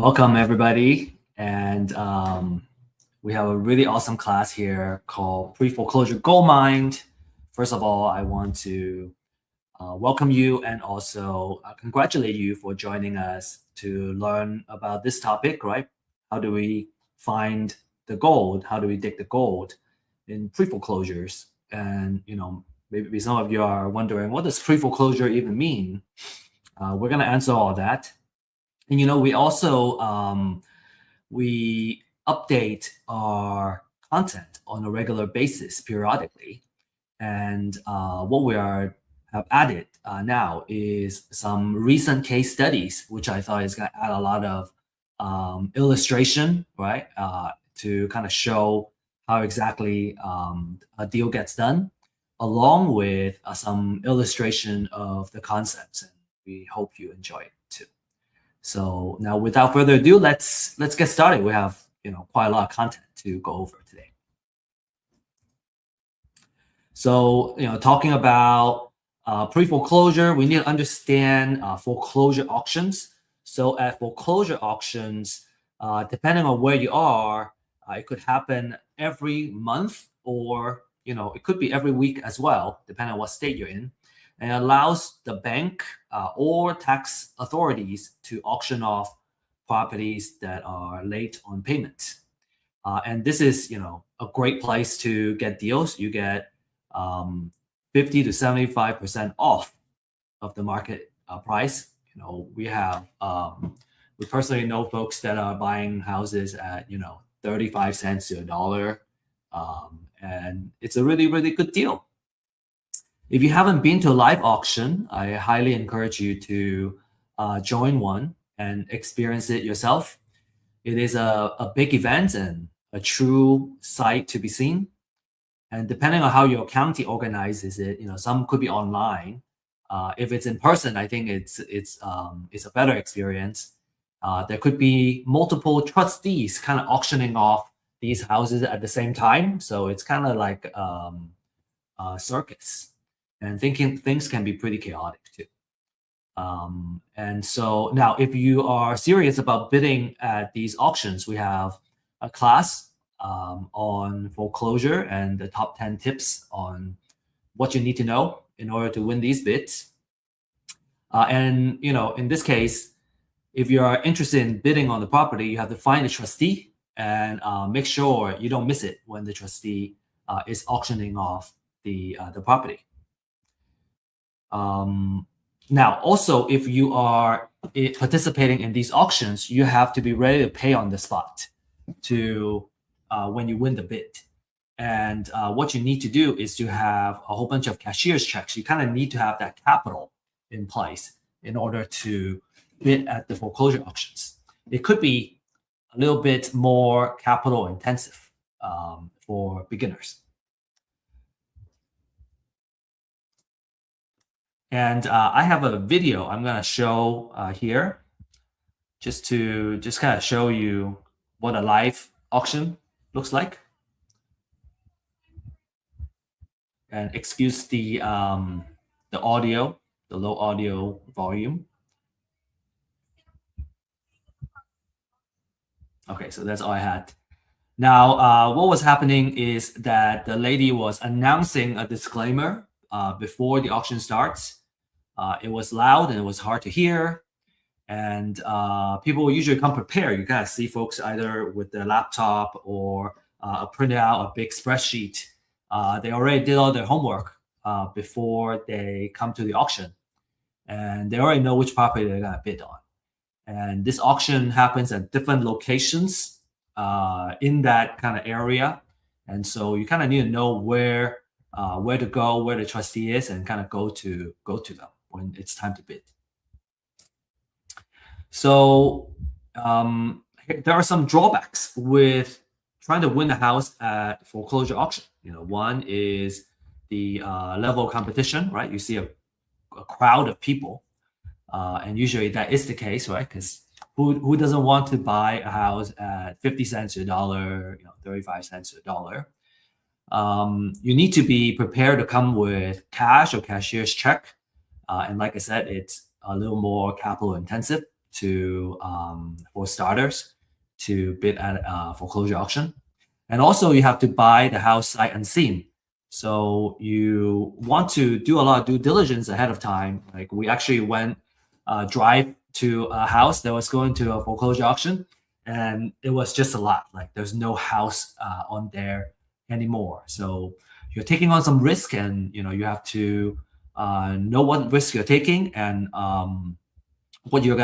Welcome, everybody. And we have a really awesome class here called Preforeclosure Goldmine. First of all, I want to welcome you and also congratulate you for joining us to learn about this topic, right? How do we find the gold? How do we dig the gold in pre-foreclosures? And, maybe some of you are wondering, what does pre-foreclosure even mean? We're going to answer all that. And we also we update our content on a regular basis periodically. And what we have added now is some recent case studies, which I thought is going to add a lot of illustration, right, to kind of show how exactly a deal gets done, along with some illustration of the concepts. And we hope you enjoy it too. So now, without further ado, let's get started. We have quite a lot of content to go over today. So talking about pre-foreclosure, we need to understand foreclosure auctions. So at foreclosure auctions, depending on where you are, it could happen every month, or it could be every week as well, depending on what state you're in. And it allows the bank or tax authorities to auction off properties that are late on payment. And this is, a great place to get deals. You get 50 to 75% off of the market price. We personally know folks that are buying houses at 35 cents to $1, and it's a really, really good deal. If you haven't been to a live auction, I highly encourage you to join one and experience it yourself. It is a big event and a true sight to be seen. And depending on how your county organizes it, some could be online. If it's in person, I think it's a better experience. There could be multiple trustees kind of auctioning off these houses at the same time, so it's kind of like a circus. And things can be pretty chaotic too. And so now, if you are serious about bidding at these auctions, we have a class on foreclosure and the top 10 tips on what you need to know in order to win these bids. And in this case, if you are interested in bidding on the property, you have to find a trustee and make sure you don't miss it when the trustee is auctioning off the property. Now, also, if you are participating in these auctions, you have to be ready to pay on the spot to when you win the bid. And what you need to do is to have a whole bunch of cashier's checks. You kind of need to have that capital in place in order to bid at the foreclosure auctions. It could be a little bit more capital intensive for beginners. And I have a video I'm going to show here just kind of show you what a live auction looks like. And excuse the audio, the low audio volume. Okay, so that's all I had. Now, what was happening is that the lady was announcing a disclaimer before the auction starts. It was loud and it was hard to hear. And people usually come prepared. You kind of see folks either with their laptop or printed out a big spreadsheet. They already did all their homework before they come to the auction. And they already know which property they're going to bid on. And this auction happens at different locations in that kind of area. And so you kind of need to know where to go, where the trustee is, and kind of go to them when it's time to bid. So there are some drawbacks with trying to win a house at foreclosure auction. One is the level of competition, right? You see a crowd of people, and usually that is the case, right? Because who doesn't want to buy a house at 50 cents to $1, 35 cents to $1? You need to be prepared to come with cash or cashier's check. And like I said, it's a little more capital intensive. to for starters to bid at a foreclosure auction. And also you have to buy the house sight unseen. So you want to do a lot of due diligence ahead of time. Like we actually went drive to a house that was going to a foreclosure auction, and it was just a lot. Like there's no house on there anymore. So you're taking on some risk, and you have to know what risk you're taking, and what you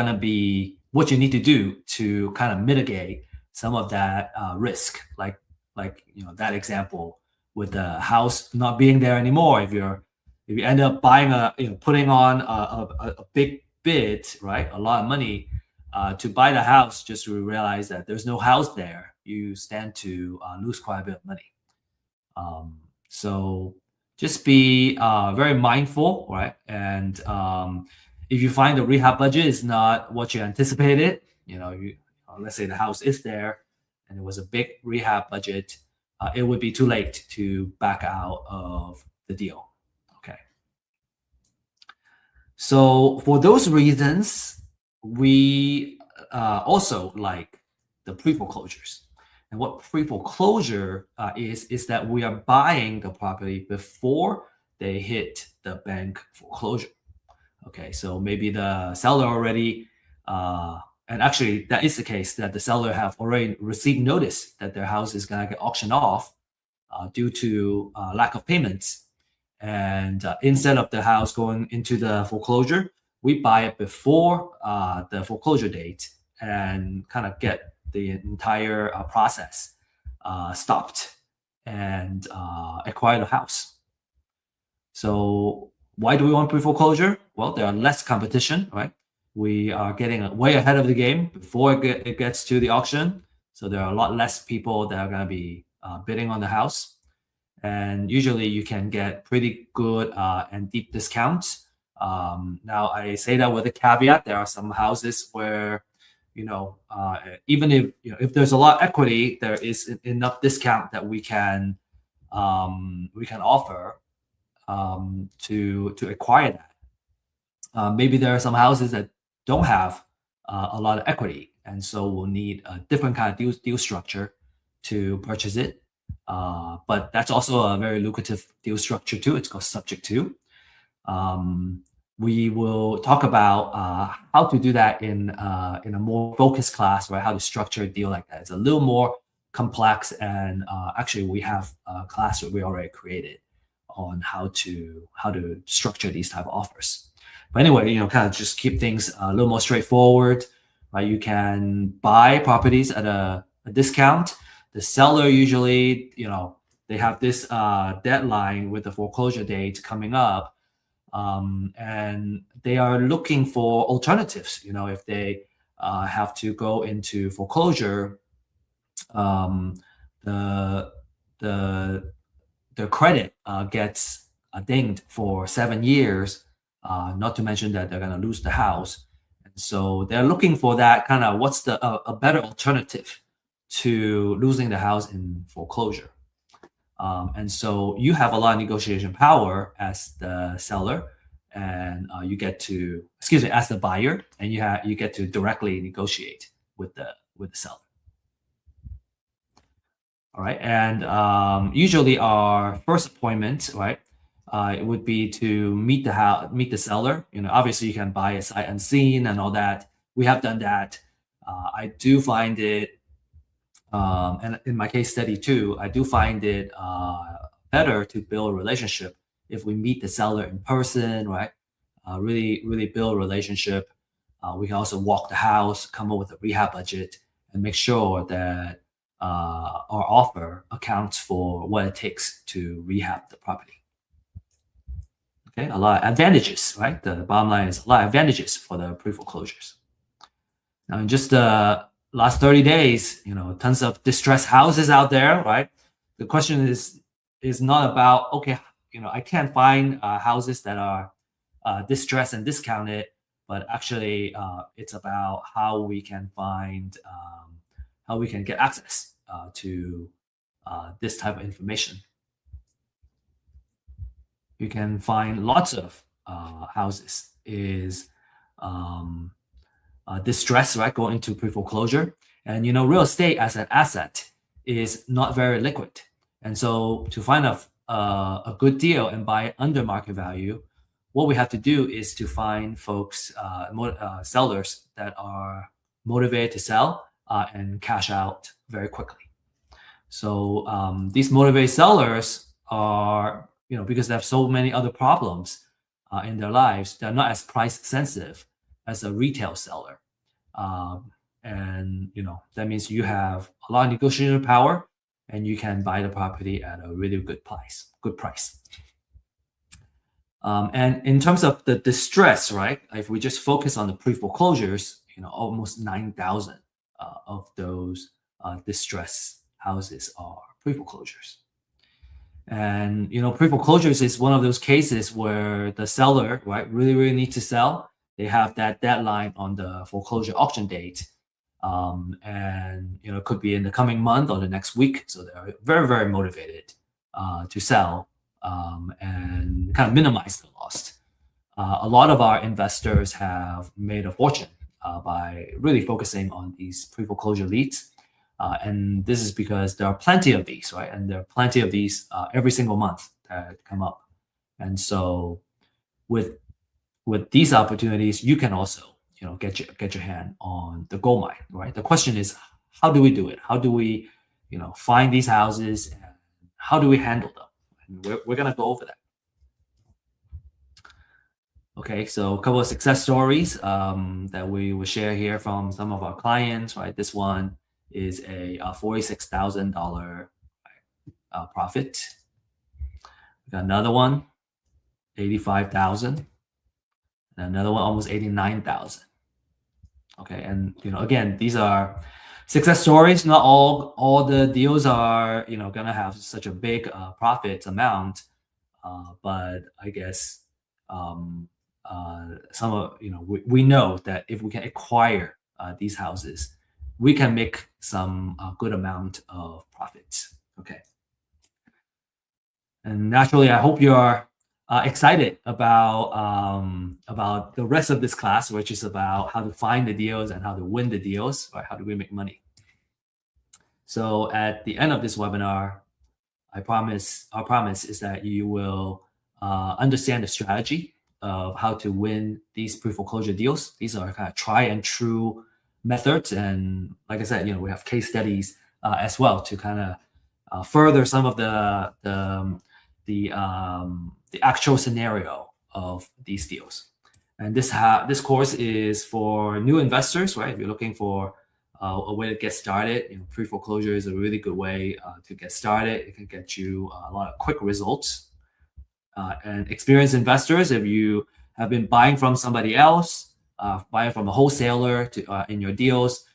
need to do to kind of mitigate some of that risk. Like that example with the house not being there anymore. If you end up buying putting on a big bid, right, a lot of money to buy the house, just to realize that there's no house there, you stand to lose quite a bit of money. So just be very mindful, right? And if you find the rehab budget is not what you anticipated, let's say the house is there and it was a big rehab budget, it would be too late to back out of the deal. Okay. So for those reasons, we also like the pre-foreclosures. And what pre-foreclosure is that we are buying the property before they hit the bank foreclosure. Okay, so maybe the seller already, and actually that is the case, that the seller have already received notice that their house is gonna get auctioned off due to lack of payments. And instead of the house going into the foreclosure, we buy it before the foreclosure date and kind of get the entire process stopped and acquire the house. So why do we want pre-foreclosure? Well, there are less competition, right? We are getting way ahead of the game before it gets to the auction. So there are a lot less people that are going to be bidding on the house. And usually you can get pretty good and deep discounts. Now I say that with a caveat. There are some houses where, even if there's a lot of equity, there is enough discount that we can offer to acquire that. Maybe there are some houses that don't have a lot of equity, and so we'll need a different kind of deal structure to purchase it. But that's also a very lucrative deal structure too. It's called subject to. We will talk about how to do that in a more focused class, right? How to structure a deal like that. It's a little more complex, and actually we have a class that we already created on how to structure these type of offers. But anyway, kind of just keep things a little more straightforward, right? You can buy properties at a discount. The seller usually, they have this deadline with the foreclosure date coming up, and they are looking for alternatives. If they have to go into foreclosure, the credit gets dinged for 7 years, not to mention that they're going to lose the house. And so they're looking for that kind of what's a better alternative to losing the house in foreclosure. And so you have a lot of negotiation power as the seller, and you get to, as the buyer, and you get to directly negotiate with the seller. All right, and usually our first appointment, right, it would be to meet the seller. Obviously you can buy a sight unseen and all that. We have done that. I do find it, and in my case study too, I do find it better to build a relationship if we meet the seller in person, right? Really build a relationship. We can also walk the house, come up with a rehab budget, and make sure that our offer accounts for what it takes to rehab the property. Okay, a lot of advantages, right? The bottom line is a lot of advantages for the pre-foreclosures. Now, in just the last 30 days, tons of distressed houses out there, right? The question is not about, okay, I can't find houses that are distressed and discounted, but actually it's about how we can find, how we can get access to this type of information. You can find lots of houses distress, right, going into pre-foreclosure. And real estate as an asset is not very liquid. And so to find a good deal and buy under market value, what we have to do is to find folks, sellers that are motivated to sell and cash out very quickly. So these motivated sellers are, because they have so many other problems in their lives, they're not as price sensitive as a retail seller. And that means you have a lot of negotiation power and you can buy the property at a really good price. And in terms of the distress, right? If we just focus on the pre-foreclosures, almost 9,000 of those distress houses are pre-foreclosures. And pre-foreclosures is one of those cases where the seller, right, really needs to sell. They have that deadline on the foreclosure auction date, and it could be in the coming month or the next week. So they're very motivated to sell and kind of minimize the loss. A lot of our investors have made a fortune by really focusing on these pre-foreclosure leads. And this is because there are plenty of these, right? And there are plenty of these every single month that come up. And so with these opportunities, you can also, get your hand on the gold mine, right? The question is, how do we do it? How do we, find these houses and how do we handle them? And we're going to go over that. Okay, so a couple of success stories that we will share here from some of our clients, right? This one is a $46,000 profit. We got another one, $85,000, and another one almost $89,000. Okay, and again, these are success stories. Not all the deals are gonna have such a big profit amount, but I guess some of we know that if we can acquire these houses, we can make some good amount of profits. Okay. And naturally, I hope you are excited about the rest of this class, which is about how to find the deals and how to win the deals, right? How do we make money? So at the end of this webinar, our promise is that you will understand the strategy of how to win these pre-foreclosure deals. These are kind of try and true methods, and like I said, we have case studies as well to kind of further some of the actual scenario of these deals. And this course is for new investors, right? If you're looking for a way to get started, pre-foreclosure is a really good way to get started. It can get you a lot of quick results. And experienced investors, if you have been buying from somebody else, buying from a wholesaler in your deals,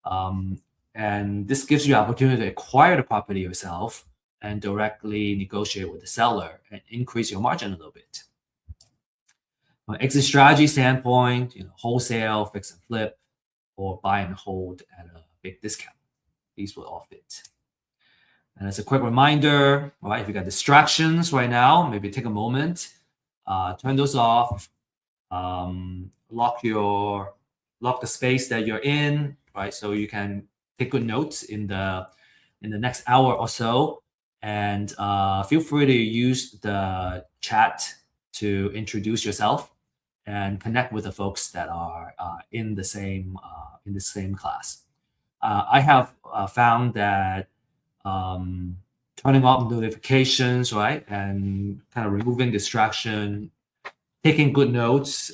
and this gives you the opportunity to acquire the property yourself and directly negotiate with the seller and increase your margin a little bit. From an exit strategy standpoint, wholesale, fix and flip, or buy and hold at a big discount. These will all fit. And as a quick reminder, right, if you got distractions right now, maybe take a moment, turn those off, lock the space that you're in, right? So you can take good notes in the next hour or so. And feel free to use the chat to introduce yourself and connect with the folks that are in the same class. I have found that turning off notifications, right, and kind of removing distraction, taking good notes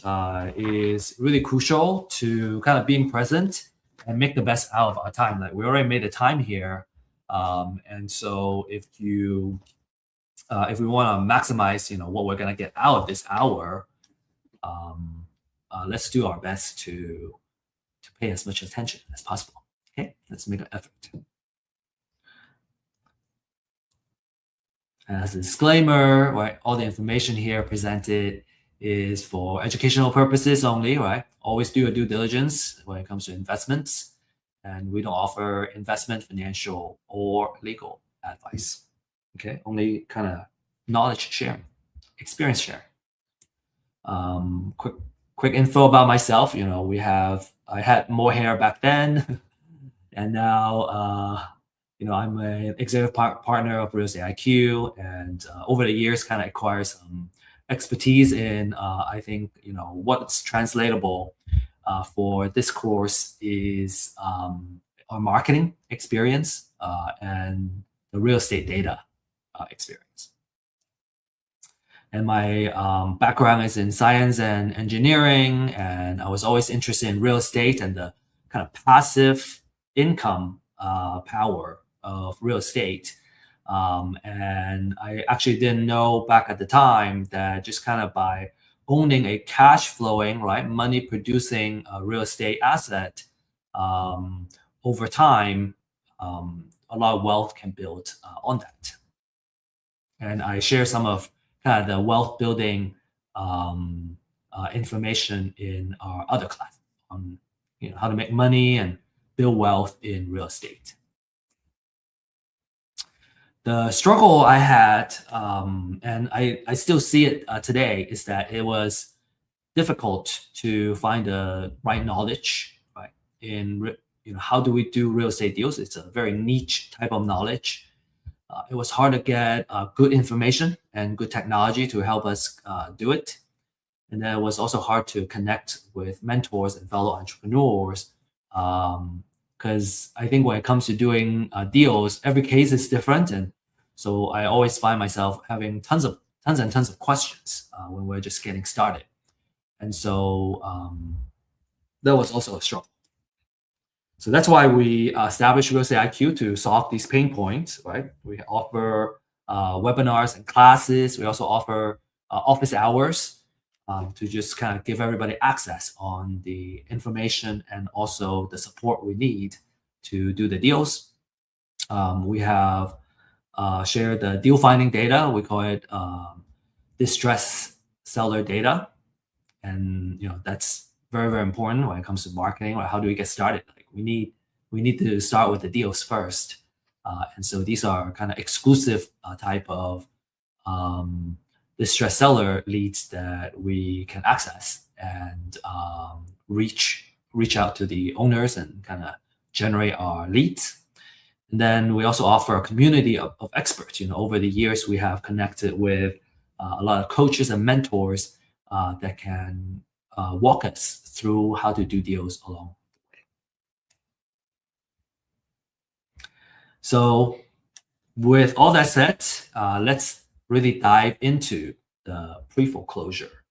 is really crucial to kind of being present and make the best out of our time. Like we already made the time here. And so if we want to maximize, what we're going to get out of this hour, let's do our best to pay as much attention as possible. Okay, let's make an effort. And as a disclaimer, right, all the information here presented is for educational purposes only, right? Always do your due diligence when it comes to investments. And we don't offer investment, financial, or legal advice. Okay, only kind of knowledge sharing, experience sharing. Quick quick info about myself. I had more hair back then, and now, I'm an executive partner of Real Estate IQ, and over the years, kind of acquire some expertise in, I think, what's translatable for this course is our marketing experience and the real estate data experience. And my background is in science and engineering, and I was always interested in real estate and the kind of passive income power of real estate. And I actually didn't know back at the time that just kind of by owning a cash flowing, right, money producing real estate asset, over time, a lot of wealth can build on that. And I share some of kind of the wealth building information in our other class on how to make money and build wealth in real estate. The struggle I had, and I still see it today, is that it was difficult to find the right knowledge, right? How do we do real estate deals? It's a very niche type of knowledge. It was hard to get good information and good technology to help us do it. And then it was also hard to connect with mentors and fellow entrepreneurs, because I think when it comes to doing deals, every case is different. And so I always find myself having tons and tons of questions when we're just getting started. And so that was also a struggle. So that's why we established Real Estate IQ to solve these pain points, right? We offer webinars and classes. We also offer office hours to just kind of give everybody access on the information and also the support we need to do the deals. We have shared the deal finding data. We call it distress seller data. And that's very, very important when it comes to marketing. Or how do we get started? Like we need to start with the deals first. And so these are kind of exclusive type of distressed seller leads that we can access and reach out to the owners and kind of generate our leads. And then we also offer a community of experts. Over the years, we have connected with a lot of coaches and mentors that can walk us through how to do deals along the way. So with all that said, let's really dive into the pre-foreclosure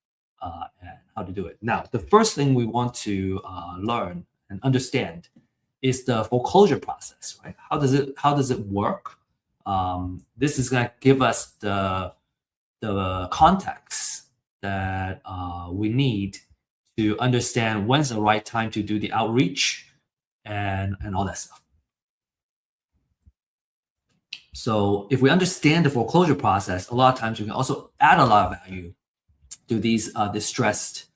and how to do it. Now, the first thing we want to learn and understand is the foreclosure process, right? How does it work? This is going to give us the context that we need to understand when's the right time to do the outreach and all that stuff. So if we understand the foreclosure process, a lot of times we can also add a lot of value to these distressed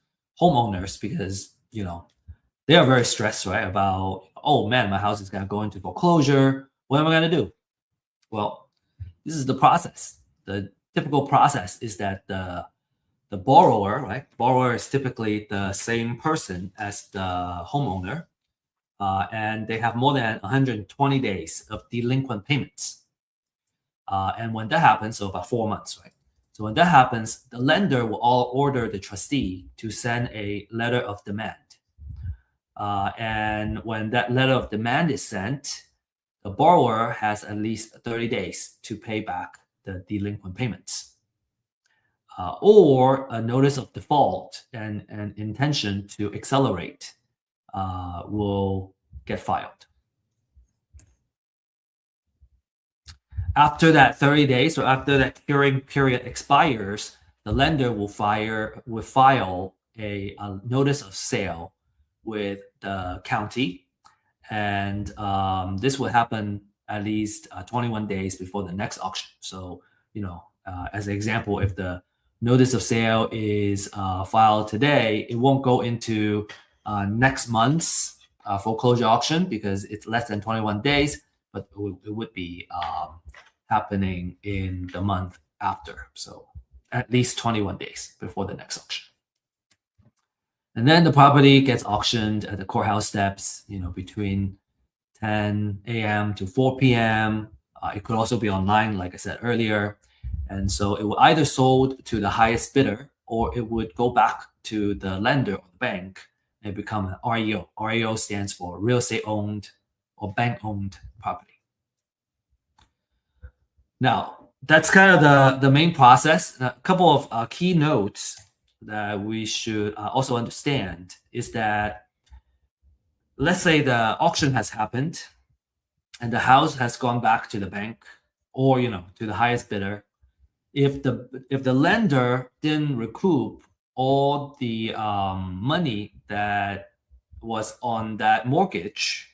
homeowners, because they are very stressed, right? About, oh man, my house is going to go into foreclosure. What am I going to do? Well, this is the process. The typical process is that the borrower, right? Borrower is typically the same person as the homeowner, and they have more than 120 days of delinquent payments. And when that happens, so about 4 months, right? So when that happens, the lender will all order the trustee to send a letter of demand. And when that letter of demand is sent, the borrower has at least 30 days to pay back the delinquent payments. Or a notice of default and an intention to accelerate will get filed. After that 30 days, or after that curing period expires, the lender will file a notice of sale with the county, and this will happen at least 21 days before the next auction. So, as an example, if the notice of sale is filed today, it won't go into next month's foreclosure auction because it's less than 21 days, but it would be happening in the month after. So at least 21 days before the next auction. And then the property gets auctioned at the courthouse steps, between 10 a.m. to 4 p.m. It could also be online, like I said earlier. And so it will either sold to the highest bidder, or it would go back to the lender or the bank and become an REO. REO stands for real estate owned or bank owned property. Now, that's kind of the main process. A couple of key notes that we should also understand is that, let's say the auction has happened and the house has gone back to the bank or to the highest bidder. If the lender didn't recoup all the money that was on that mortgage,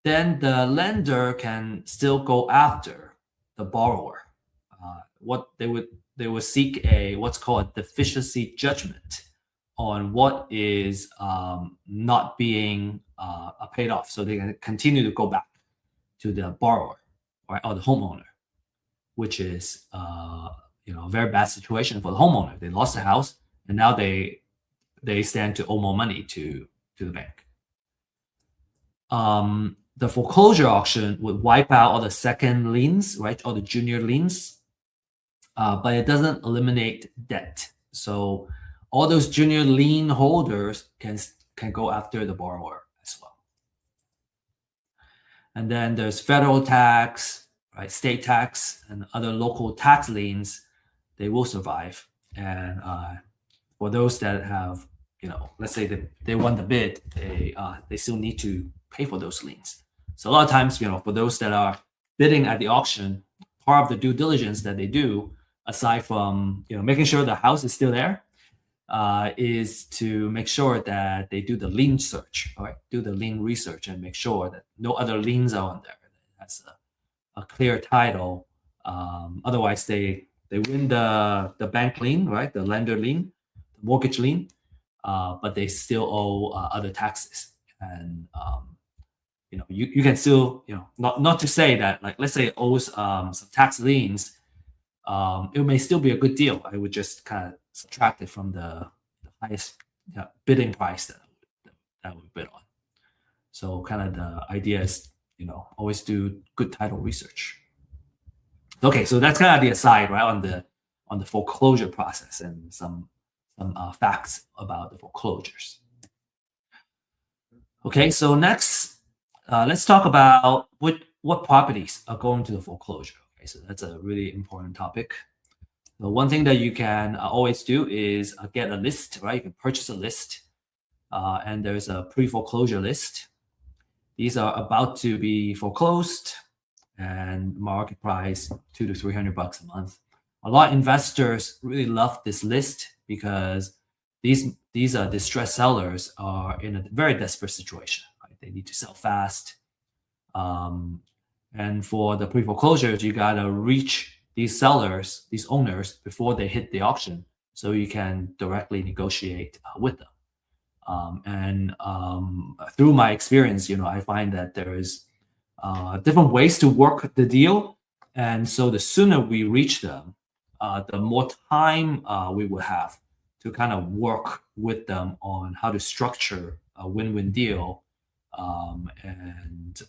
then the lender can still go after the borrower. What they would seek what's called a deficiency judgment on what is not being paid off, so they can continue to go back to the borrower, right, or the homeowner, which is a very bad situation for the homeowner. They lost the house, and now they stand to owe more money to the bank. The foreclosure auction would wipe out all the second liens, right, all the junior liens, but it doesn't eliminate debt. So all those junior lien holders can go after the borrower as well. And then there's federal tax, right, state tax, and other local tax liens. They will survive. And for those that have, let's say they won the bid, they still need to pay for those liens. So a lot of times, for those that are bidding at the auction, part of the due diligence that they do, aside from making sure the house is still there, is to make sure that they do the lien search, right? Do the lien research and make sure that no other liens are on there. That's a clear title. Otherwise, they win the bank lien, right? The lender lien, the mortgage lien, but they still owe other taxes. And you can still, not to say that, like, let's say it owes some tax liens, it may still be a good deal. I would just kind of subtract it from the highest bidding price that we bid on. So kind of the idea is, always do good title research. Okay, so that's kind of the aside, right, on the foreclosure process and some facts about the foreclosures. Okay, so next, let's talk about what properties are going to the foreclosure. Okay, so that's a really important topic. The one thing that you can always do is get a list, right? You can purchase a list, and there's a pre-foreclosure list. These are about to be foreclosed, and market price $200 to $300 a month. A lot of investors really love this list because these distressed sellers are in a very desperate situation. Right? They need to sell fast, and for the pre-foreclosures, you gotta reach these sellers, these owners, before they hit the auction, so you can directly negotiate with them. Through my experience, I find that there is different ways to work the deal, and so the sooner we reach them, the more time we will have to kind of work with them on how to structure a win-win deal, and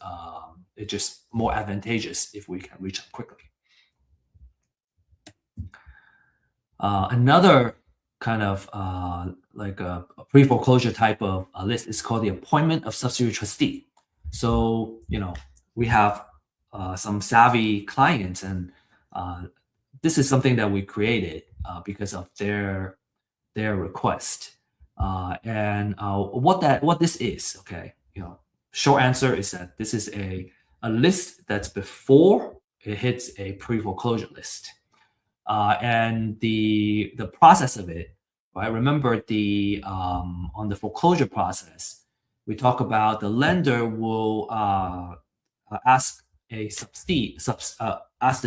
it's just more advantageous if we can reach them quickly. Another kind of like a pre-foreclosure type of list is called the appointment of substitute trustee. So we have some savvy clients, and this is something that we created because of their request. And what this is, okay, short answer is that this is a list that's before it hits a pre-foreclosure list. And the process of it, right? Remember on the foreclosure process, we talk about the lender will ask the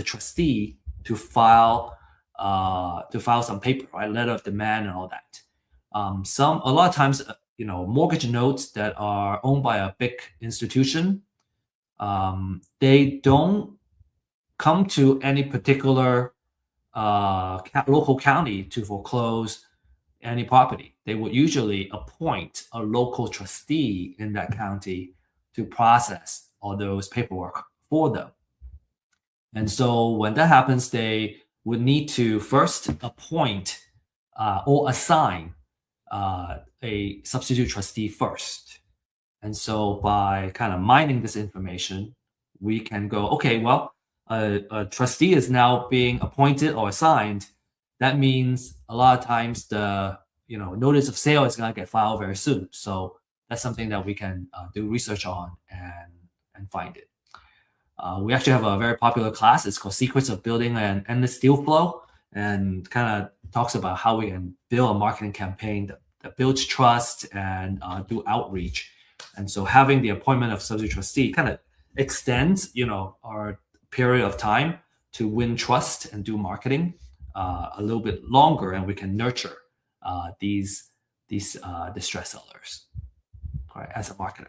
trustee to file some paper, right? Letter of demand and all that. A lot of times, mortgage notes that are owned by a big institution, they don't come to any particular local county to foreclose any property, they would usually appoint a local trustee in that county to process all those paperwork for them. And so when that happens, they would need to first appoint or assign a substitute trustee first. And so by kind of mining this information, we can go, okay, well, a trustee is now being appointed or assigned. That means a lot of times the notice of sale is going to get filed very soon. So that's something that we can do research on and find it. We actually have a very popular class. It's called Secrets of Building an Endless Deal Flow, and kind of talks about how we can build a marketing campaign that builds trust and do outreach. And so having the appointment of substitute trustee kind of extends, our period of time to win trust and do marketing a little bit longer, and we can nurture these distressed sellers, right, as a marketer.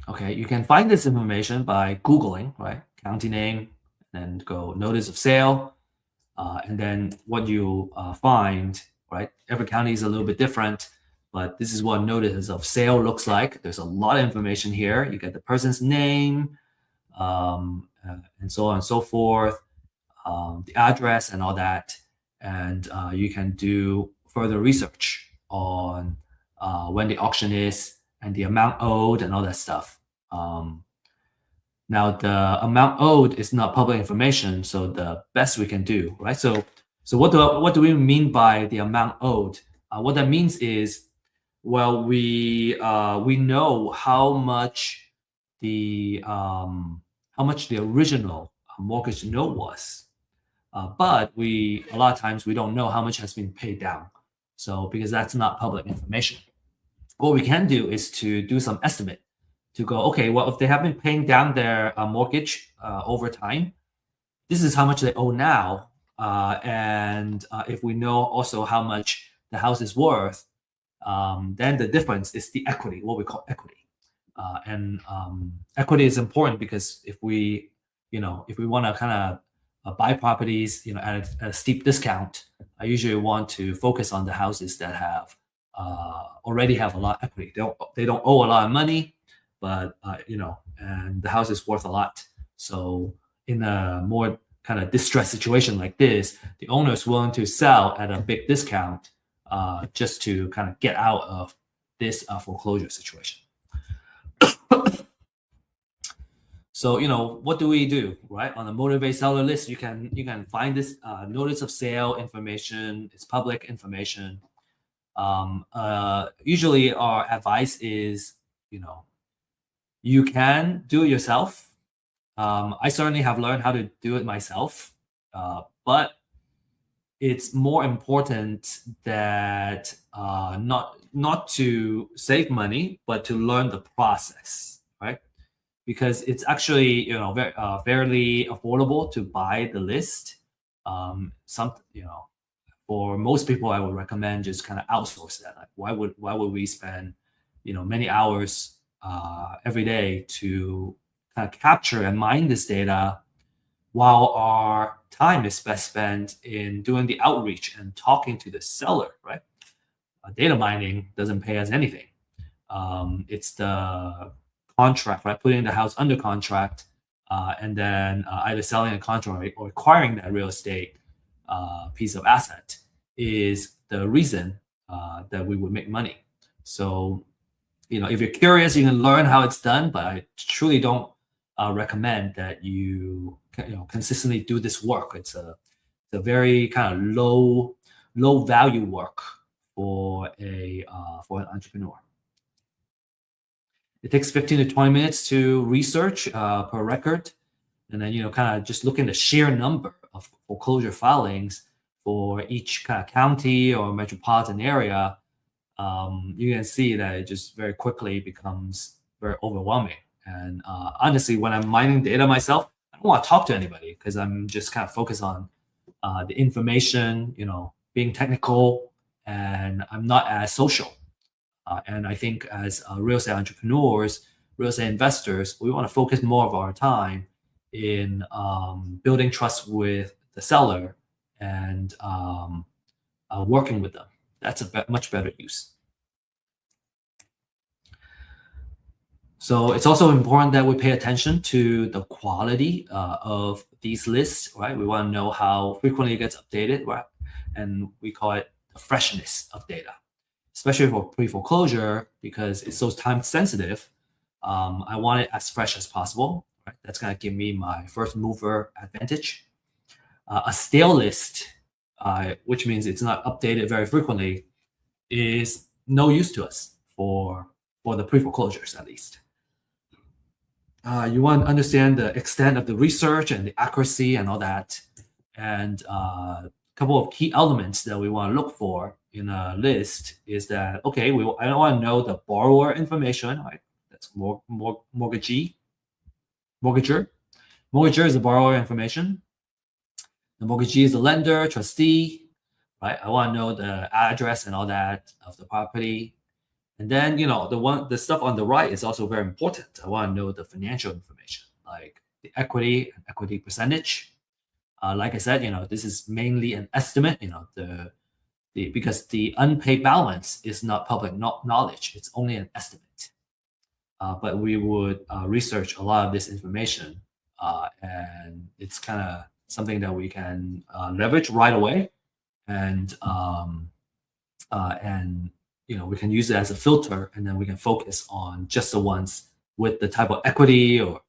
Okay, you can find this information by Googling, right? County name, and then go notice of sale. And then what you find, right? Every county is a little bit different, but this is what notice of sale looks like. There's a lot of information here. You get the person's name, and so on and so forth, the address and all that. And you can do further research on when the auction is and the amount owed and all that stuff. Now the amount owed is not public information, so the best we can do, right? So what do we mean by the amount owed? What that means is, well, we know how much the original mortgage note was, but a lot of times we don't know how much has been paid down. So because that's not public information, what we can do is to do some estimate to go, okay, well, if they have been paying down their mortgage over time, this is how much they owe now. And if we know also how much the house is worth, then the difference is the equity, what we call equity. And equity is important because if we want to kind of buy properties, at a steep discount, I usually want to focus on the houses that have already have a lot of equity. They don't owe a lot of money, but and the house is worth a lot. So in a more kind of distressed situation like this, the owner is willing to sell at a big discount just to kind of get out of this foreclosure situation. So what do we do, right? On the motivate seller list, you can find this notice of sale information. It's public information. Usually our advice is, you can do it yourself. I certainly have learned how to do it myself, but it's more important that not to save money, but to learn the process, right? Because it's actually fairly affordable to buy the list. For most people, I would recommend just kind of outsource that. Like, why would we spend many hours every day to kind of capture and mine this data, while our time is best spent in doing the outreach and talking to the seller, right? Data mining doesn't pay us anything. It's the contract, right? Putting the house under contract, and then either selling a contract or acquiring that real estate piece of asset is the reason that we would make money. So, if you're curious, you can learn how it's done, but I truly don't recommend that you consistently do this work. It's a very kind of low value work for an entrepreneur. It takes 15 to 20 minutes to research per record, and then kind of just look at the sheer number of foreclosure filings for each kind of county or metropolitan area. You can see that it just very quickly becomes very overwhelming. And honestly, when I'm mining data myself, I don't want to talk to anybody because I'm just kind of focused on the information, being technical, and I'm not as social. And I think as real estate entrepreneurs, real estate investors, we want to focus more of our time in building trust with the seller and working with them. That's a much better use. So it's also important that we pay attention to the quality of these lists, right? We want to know how frequently it gets updated, right? And we call it the freshness of data, especially for pre-foreclosure because it's so time sensitive. I want it as fresh as possible, right? That's going to give me my first mover advantage. A stale list, which means it's not updated very frequently, is no use to us for the pre-foreclosures at least. You want to understand the extent of the research and the accuracy and all that. And a couple of key elements that we want to look for in a list is that, okay, I don't want to know the borrower information, right? That's mortgagee. Mortgager is the borrower information. The mortgagee is the lender, trustee, right? I want to know the address and all that of the property. And then, the stuff on the right is also very important. I want to know the financial information, like the equity and equity percentage. Like I said, this is mainly an estimate, because the unpaid balance is not public knowledge. It's only an estimate. But we would research a lot of this information, and it's kind of something that we can leverage right away, and we can use it as a filter, and then we can focus on just the ones with the type of equity or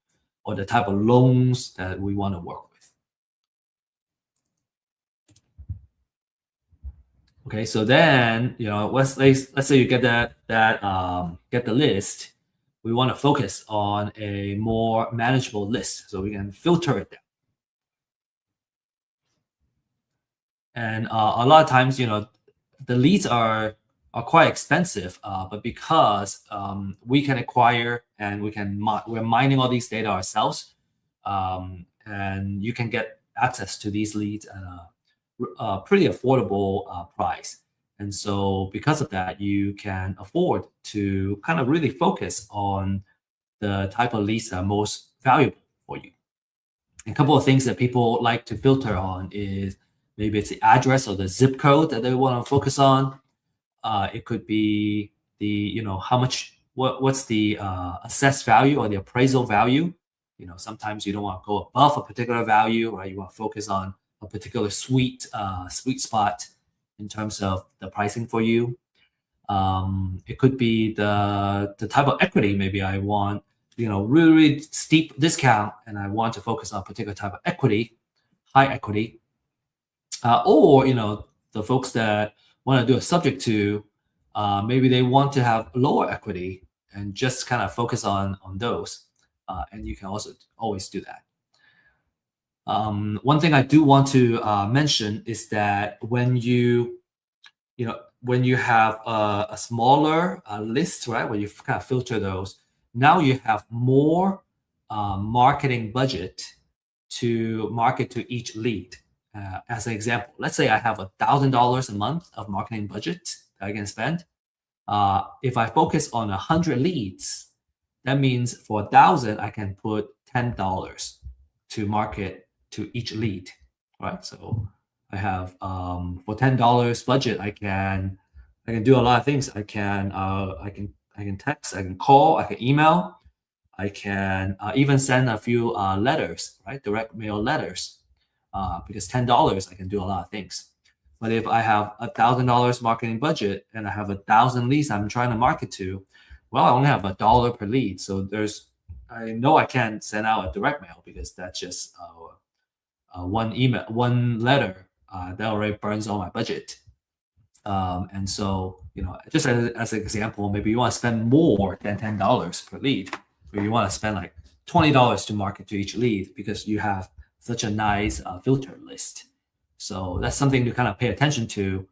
the type of loans that we want to work with. Okay, so then let's say you get get the list. We want to focus on a more manageable list, so we can filter it down. And a lot of times, the leads are quite expensive, but because we can acquire and we're mining all these data ourselves, and you can get access to these leads at a pretty affordable price. And so because of that, you can afford to kind of really focus on the type of leads that are most valuable for you. A couple of things that people like to filter on is maybe it's the address or the zip code that they want to focus on. It could be the, what's the assessed value or the appraisal value. Sometimes you don't want to go above a particular value, right? You want to focus on a particular sweet spot in terms of the pricing for you. It could be the type of equity. Maybe I want, really steep discount, and I want to focus on a particular type of equity, high equity. Or, the folks that want to do a subject to, maybe they want to have lower equity and just kind of focus on those. And you can also always do that. One thing I do want to mention is that when you have a smaller list, right, where you kind of filter those, now you have more marketing budget to market to each lead. As an example, let's say I have $1,000 a month of marketing budget that I can spend. If I focus on 100 leads, that means for 1,000, I can put $10 to market to each lead, right? So I have for $10 budget, I can do a lot of things. I can text, I can call, I can email, I can even send a few letters, right? Direct mail letters. Because $10, I can do a lot of things. But if I have $1,000 marketing budget and I have 1,000 leads I'm trying to market to, well, I only have $1 per lead. So I know I can't send out a direct mail because that's just one letter that already burns all my budget. And so, just as an example, maybe you want to spend more than $10 per lead, or you want to spend like $20 to market to each lead because you have such a nice filter list. So that's something to kind of pay attention to.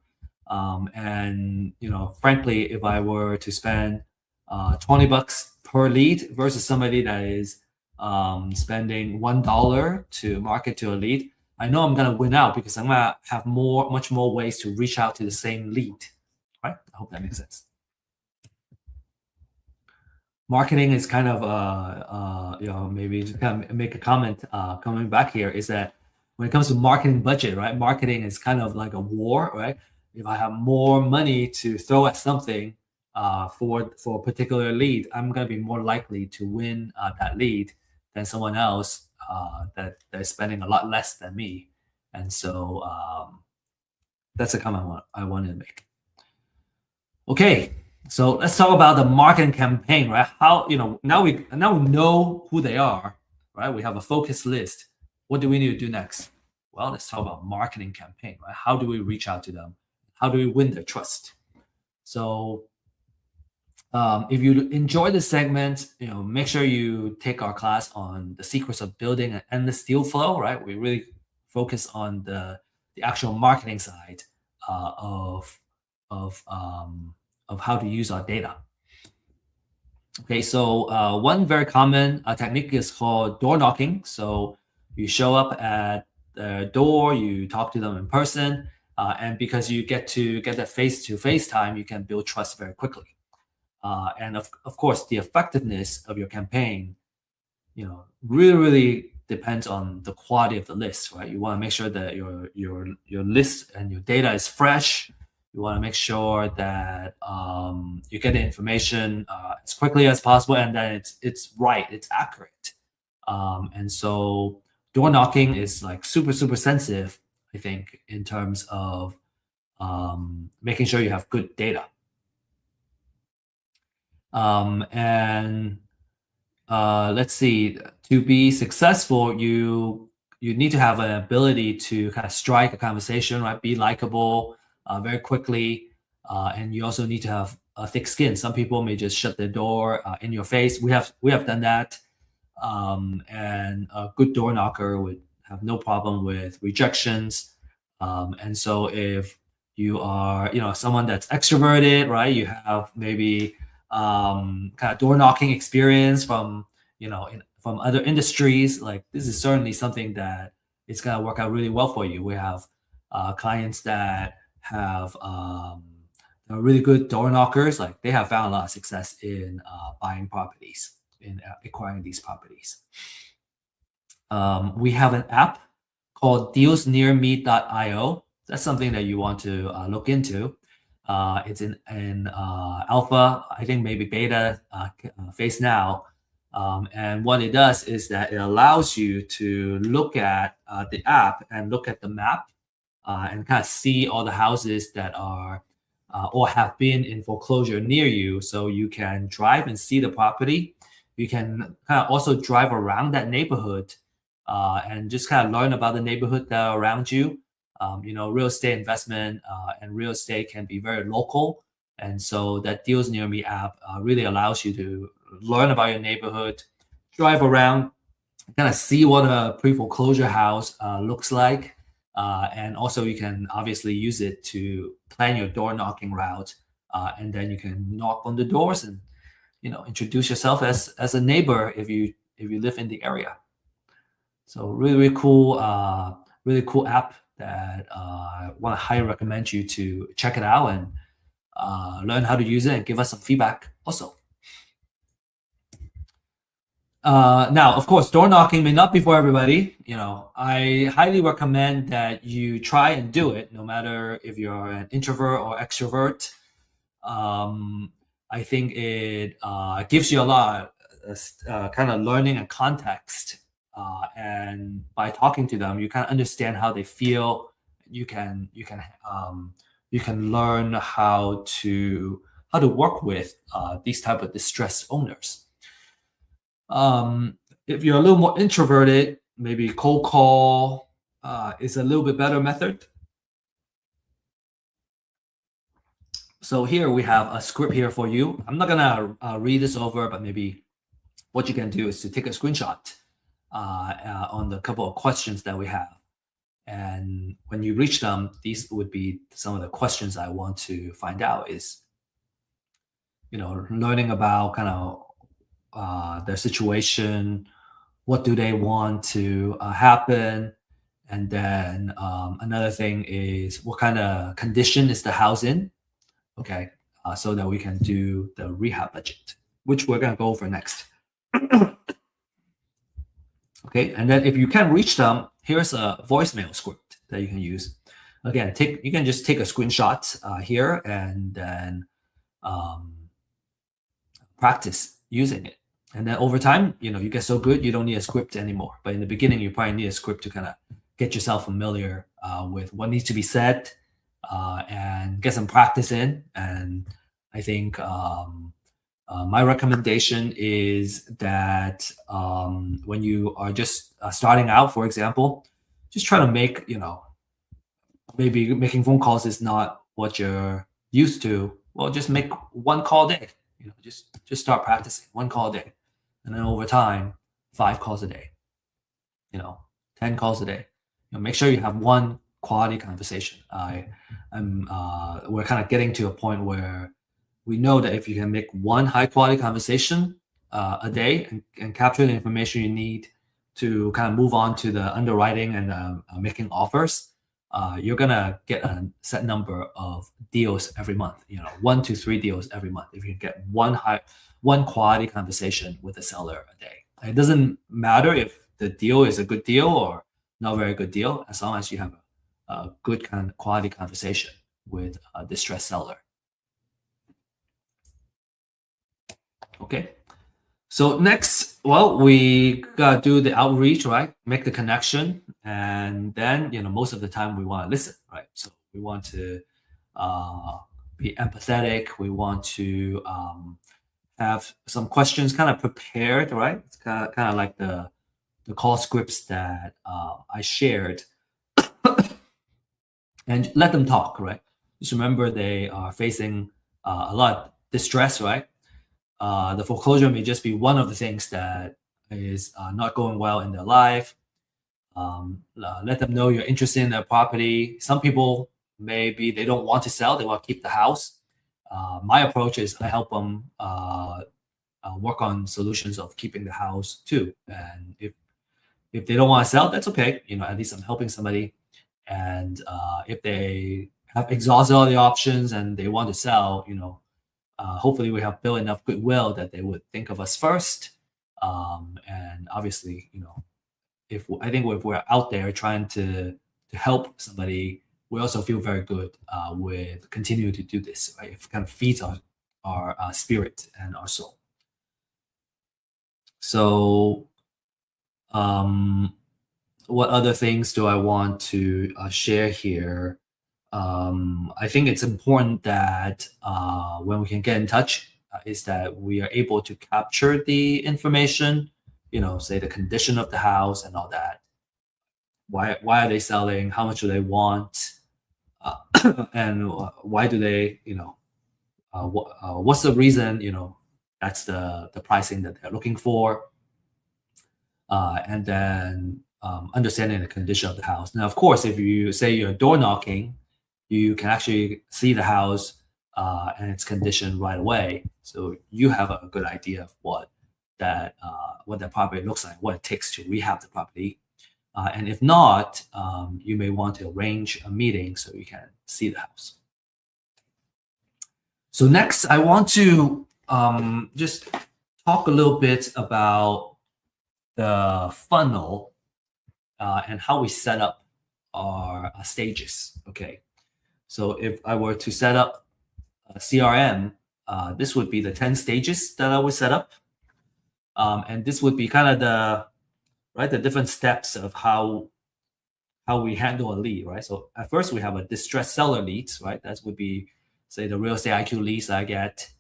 And frankly, if I were to spend $20 per lead versus somebody that is spending $1 to market to a lead, I know I'm gonna win out because I'm gonna have much more ways to reach out to the same lead. Right? I hope that makes sense. Marketing is kind of, maybe to kind of make a comment coming back here is that when it comes to marketing budget, right? Marketing is kind of like a war, right? if I have more money to throw at something for a particular lead, I'm going to be more likely to win that lead than someone else that is spending a lot less than me. And so that's a comment I wanted to make. Okay, so let's talk about the marketing campaign, right? How, now we know who they are, right? We have a focus list. What do we need to do next? Well, let's talk about marketing campaign, right? How do we reach out to them? How do we win their trust? So if you enjoy this segment, make sure you take our class on the secrets of building an endless deal flow, right? We really focus on the actual marketing side of how to use our data. Okay, so one very common technique is called door knocking. So you show up at the door, you talk to them in person, and because you get that face-to-face time, you can build trust very quickly. And of course, the effectiveness of your campaign, really depends on the quality of the list, right? You want to make sure that your list and your data is fresh. You want to make sure that you get the information as quickly as possible, and that it's right, it's accurate. And so door knocking is like super sensitive, I think, in terms of making sure you have good data. And let's see, to be successful, you need to have an ability to kind of strike a conversation, right? Be likable very quickly, and you also need to have a thick skin. Some people may just shut their door in your face. We have done that, and a good door knocker would have no problem with rejections. And so if you are, someone that's extroverted, right? You have maybe kind of door knocking experience from from other industries. Like, this is certainly something that it's going to work out really well for you. We have clients that have really good door knockers. Like, they have found a lot of success in buying properties, in acquiring these properties. We have an app called dealsnearme.io. That's something that you want to look into. It's in alpha, I think maybe beta phase now. And what it does is that it allows you to look at the app and look at the map and kind of see all the houses that are or have been in foreclosure near you. So you can drive and see the property. You can kind of also drive around that neighborhood and just kind of learn about the neighborhood that are around you. Real estate investment and real estate can be very local. And so that Deals Near Me app really allows you to learn about your neighborhood, drive around, kind of see what a pre-foreclosure house looks like. And also you can obviously use it to plan your door knocking route. And then you can knock on the doors and, introduce yourself as a neighbor if you live in the area. So really cool app that I want to highly recommend you to check it out and learn how to use it and give us some feedback also. Now, of course, door knocking may not be for everybody. I highly recommend that you try and do it, no matter if you're an introvert or extrovert. I think it gives you a lot of kind of learning and context. And by talking to them, you kind of understand how they feel. You can learn how to work with these type of distressed owners. If you're a little more introverted, maybe cold call is a little bit better method. So here we have a script here for you. I'm not gonna read this over, but maybe what you can do is to take a screenshot on the couple of questions that we have. And when you reach them, these would be some of the questions I want to find out is, learning about kind of their situation, what do they want to happen, and then another thing is what kind of condition is the house in, okay, so that we can do the rehab budget, which we're going to go over next. Okay, and then if you can't reach them, here's a voicemail script that you can use. again, you can just take a screenshot here and then practice using it. And then over time, you get so good, you don't need a script anymore. But in the beginning, you probably need a script to kind of get yourself familiar with what needs to be said and get some practice in. And I think my recommendation is that when you are just starting out, for example, just try to make, maybe making phone calls is not what you're used to. Well, just make one call a day. Just start practicing one call a day, and then over time, 5 calls a day. 10 calls a day. Make sure you have one quality conversation. We're kind of getting to a point where we know that if you can make one high quality conversation a day and capture the information you need to kind of move on to the underwriting and making offers, you're gonna get a set number of deals every month. 1 to 3 deals every month. If you get one quality conversation with a seller a day, it doesn't matter if the deal is a good deal or not very good deal, as long as you have a good kind of quality conversation with a distressed seller. Okay. So next, well, we gotta do the outreach, right? Make the connection, and then most of the time we want to listen, right? So we want to be empathetic. We want to have some questions kind of prepared, right? It's kind of like the call scripts that I shared, and let them talk, right? Just remember they are facing a lot of distress, right? The foreclosure may just be one of the things that is not going well in their life. Let them know you're interested in their property. Some people, maybe they don't want to sell, they want to keep the house. My approach is I help them work on solutions of keeping the house too. And if they don't want to sell, that's okay. At least I'm helping somebody. And if they have exhausted all the options and they want to sell, hopefully we have built enough goodwill that they would think of us first. And obviously, if we're out there trying to help somebody, we also feel very good with continuing to do this, right? It kind of feeds our spirit and our soul. So what other things do I want to share here? I think it's important that when we can get in touch, is that we are able to capture the information, say the condition of the house and all that. Why are they selling? How much do they want? And why do they, what's the reason, that's the pricing that they're looking for. And then understanding the condition of the house. Now, of course, if you say you're door knocking, you can actually see the house and its condition right away. So you have a good idea of what that property looks like, what it takes to rehab the property. And if not, you may want to arrange a meeting so you can see the house. So next, I want to just talk a little bit about the funnel and how we set up our stages. Okay. So if I were to set up a CRM, this would be the 10 stages that I would set up. And this would be kind of the different steps of how we handle a lead, right? So at first we have a distressed seller leads, right? That would be, say, the real estate IQ leads I get.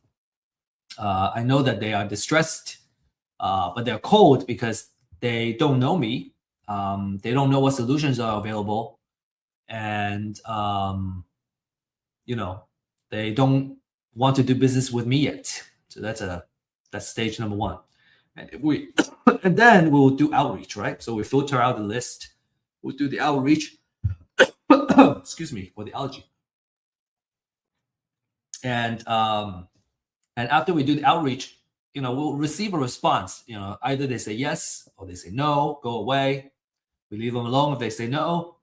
I know that they are distressed, but they're cold because they don't know me. They don't know what solutions are available. And, they don't want to do business with me yet. So that's stage number one. And then we'll do outreach, right? So we filter out the list. We'll do the outreach. Excuse me for the allergy. And after we do the outreach, we'll receive a response. Either they say yes or they say no, go away. We leave them alone if they say no.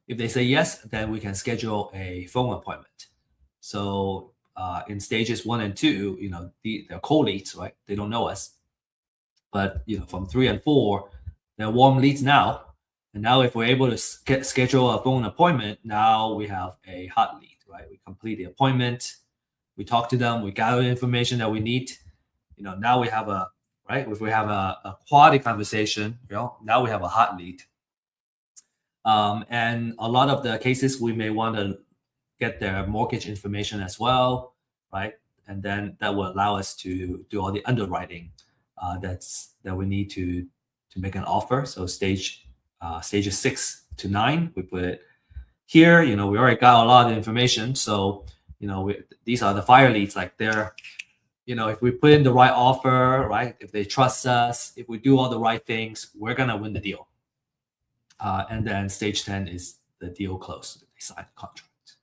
If they say yes, then we can schedule a phone appointment. So in stages 1 and 2, they're cold leads, right? They don't know us. But from 3 and 4, they're warm leads now. And now if we're able to schedule a phone appointment, now we have a hot lead, right? We complete the appointment, we talk to them, we gather the information that we need. Now we have a, right? If we have a quality conversation, now we have a hot lead. And a lot of the cases, we may want to get their mortgage information as well, right? And then that will allow us to do all the underwriting that we need to make an offer. So stages 6 to 9, we put it here. We already got a lot of information. So these are the fire leads. Like they're, if we put in the right offer, right? If they trust us, if we do all the right things, we're gonna win the deal. And then stage 10 is the deal close. They sign the contract.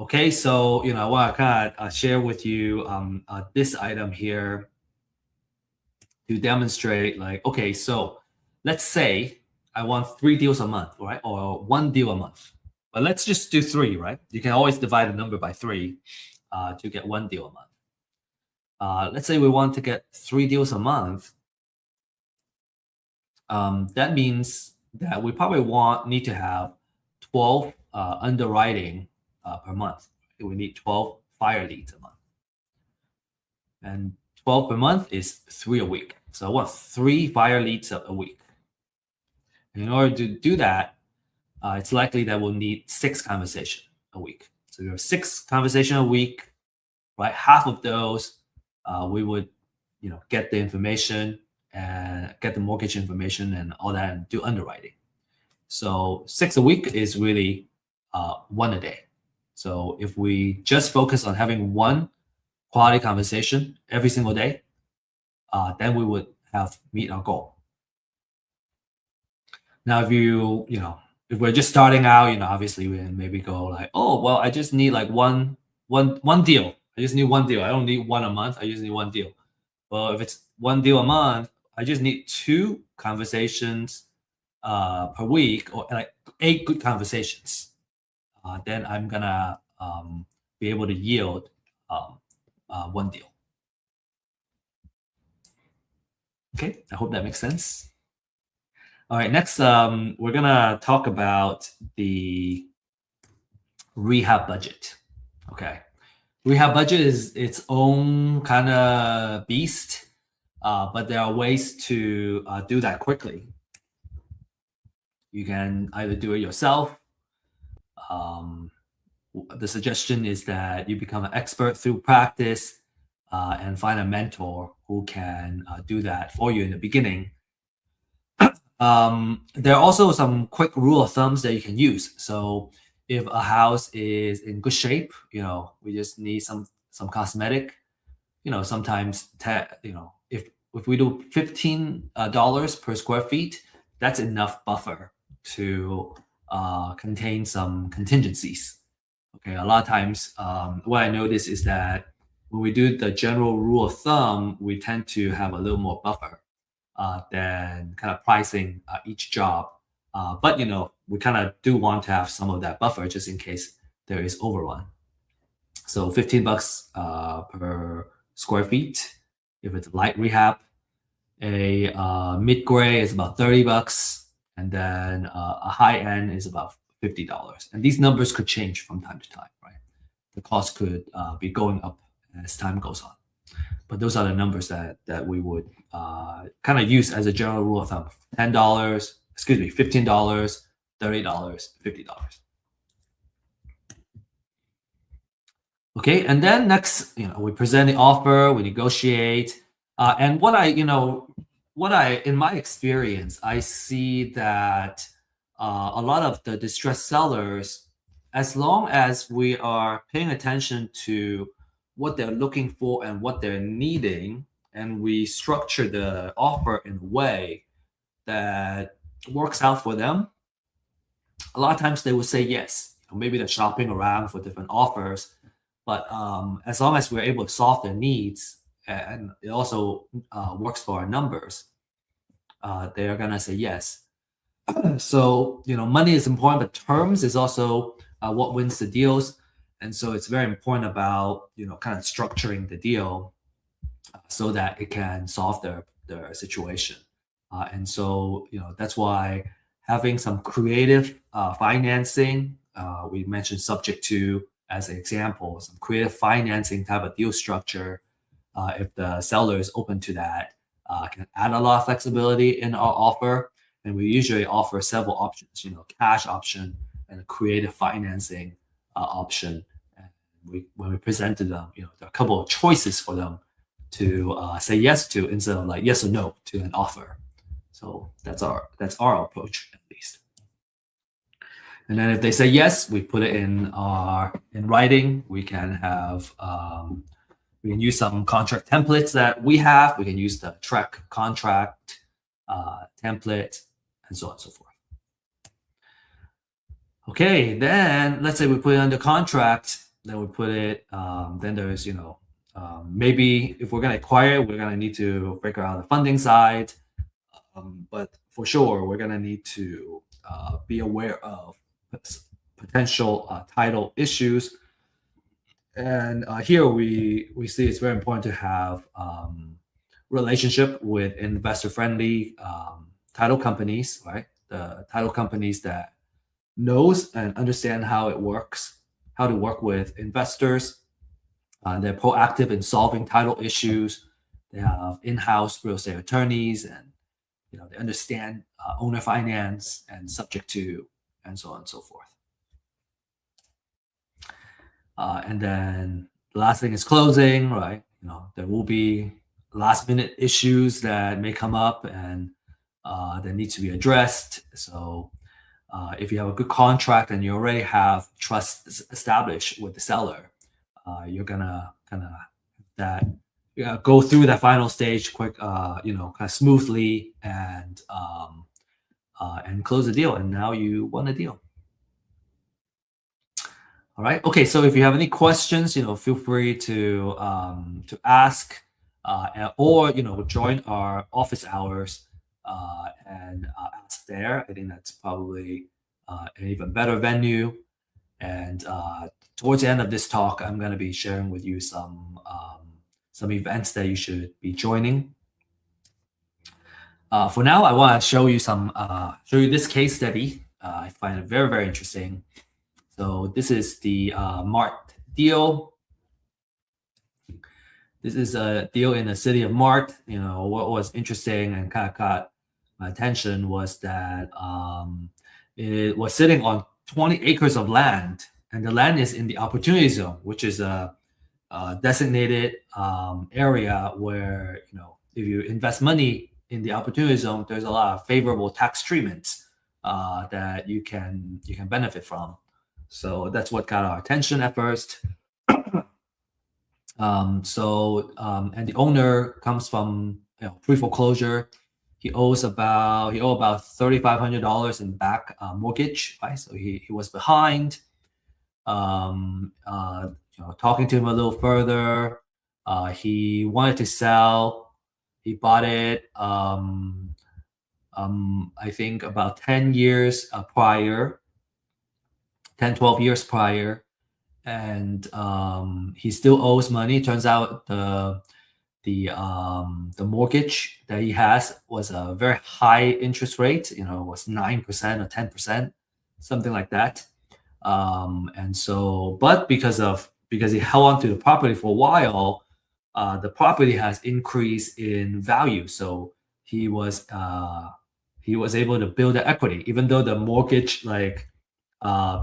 Okay, so I want to kind of share with you this item here to demonstrate, like, okay, so let's say I want 3 deals a month, right, or 1 deal a month, but let's just do 3, right? You can always divide the number by 3 to get 1 deal a month. Let's say we want to get 3 deals a month. That means that we probably need to have 12 underwriting per month. We need 12 fire leads a month. And 12 per month is 3 a week. So I want 3 fire leads a week. And in order to do that, it's likely that we'll need 6 conversations a week. So we have 6 conversations a week, right? Half of those, we would, get the information and get the mortgage information and all that and do underwriting. So 6 a week is really 1 a day. So if we just focus on having 1 quality conversation every single day, then we would have meet our goal. Now, if we're just starting out, obviously we can maybe go like, oh, well, I just need like one deal. I just need 1 deal. I don't need 1 a month. I just need 1 deal. Well, if it's 1 deal a month, I just need 2 conversations per week, or like 8 good conversations. Then I'm gonna be able to yield 1 deal. Okay, I hope that makes sense. All right, next we're gonna talk about the rehab budget. Okay, rehab budget is its own kind of beast, but there are ways to do that quickly. You can either do it yourself. The suggestion is that you become an expert through practice and find a mentor who can do that for you in the beginning. There are also some quick rule of thumbs that you can use. So if a house is in good shape, we just need some cosmetic. Sometimes if we do $15 per square feet, that's enough buffer to contain some contingencies. Okay, a lot of times what I notice is that when we do the general rule of thumb, we tend to have a little more buffer than kind of pricing each job. But we kind of do want to have some of that buffer just in case there is overrun. So $15 per square feet if it's light rehab. A mid-gray is about $30, and then a high end is about $50. And these numbers could change from time to time, right? The cost could be going up as time goes on. But those are the numbers that we would kind of use as a general rule of thumb. $15, $30, $50. Okay, and then next, we present the offer, we negotiate, and what I, in my experience, I see that a lot of the distressed sellers, as long as we are paying attention to what they're looking for and what they're needing, and we structure the offer in a way that works out for them, a lot of times they will say yes. Maybe they're shopping around for different offers, but as long as we're able to solve their needs and it also works for our numbers, they are gonna say yes. So money is important, but terms is also what wins the deals. And so it's very important about kind of structuring the deal so that it can solve their situation. And so, that's why having some creative financing, we mentioned subject to as an example, some creative financing type of deal structure, if the seller is open to that, can add a lot of flexibility in our offer. And we usually offer several options, cash option and a creative financing option. And when we presented them, there are a couple of choices for them to say yes to instead of like yes or no to an offer. So that's our approach at least. And then if they say yes, we put it in writing. We can have we can use some contract templates that we have. We can use the track contract template and so on and so forth. Okay, then let's say we put it under contract. Then we put it. Then there's maybe if we're going to acquire, we're going to need to figure out the funding side. But for sure, we're going to need to be aware of potential title issues. And here we see it's very important to have relationship with investor-friendly title companies, right? The title companies that knows and understand how it works, how to work with investors. They're proactive in solving title issues. They have in-house real estate attorneys, and they understand owner finance and subject to, and so on and so forth. And then the last thing is closing, right? There will be last minute issues that may come up and that need to be addressed. So if you have a good contract and you already have trust established with the seller, you're gonna go through that final stage quick, kind of smoothly and close the deal. And now you won the deal. All right. Okay. So if you have any questions, feel free to ask, or join our office hours and ask there. I think that's probably an even better venue. And towards the end of this talk, I'm going to be sharing with you some events that you should be joining. For now, I want to show you this case study. I find it very, very interesting. So this is the Mart deal. This is a deal in the city of Mart. What was interesting and kind of caught my attention was that it was sitting on 20 acres of land, and the land is in the opportunity zone, which is a designated area where if you invest money in the opportunity zone, there's a lot of favorable tax treatments that you can benefit from. So that's what got our attention at first. And the owner comes from pre-foreclosure. He owes about $3,500 in back mortgage, right? So he was behind. Talking to him a little further, he wanted to sell. He bought it. I think about 10 years prior. 10, 12 years prior, and he still owes money. Turns out the mortgage that he has was a very high interest rate. Was 9% or 10%, something like that. And so, but because he held on to the property for a while, the property has increased in value. So he was able to build the equity, even though the mortgage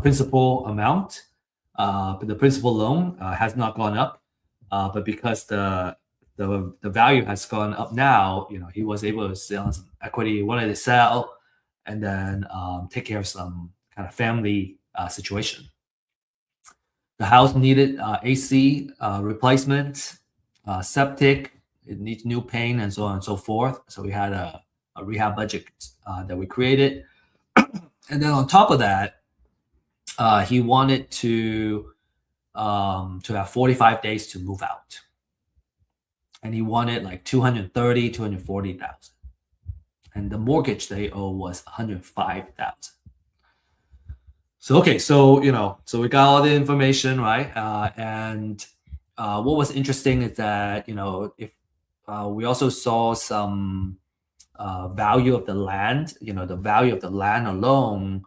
principal amount, the principal loan has not gone up, but because the value has gone up now, he was able to sell some equity. He wanted to sell and then take care of some kind of family situation. The house needed AC replacement, septic, it needs new paint, and so on and so forth. So we had a rehab budget that we created, and then on top of that, he wanted to have 45 days to move out, and he wanted like $240,000, and the mortgage they owe was $105,000. So okay, so we got all the information, right? And what was interesting is that if we also saw some value of the land, the value of the land alone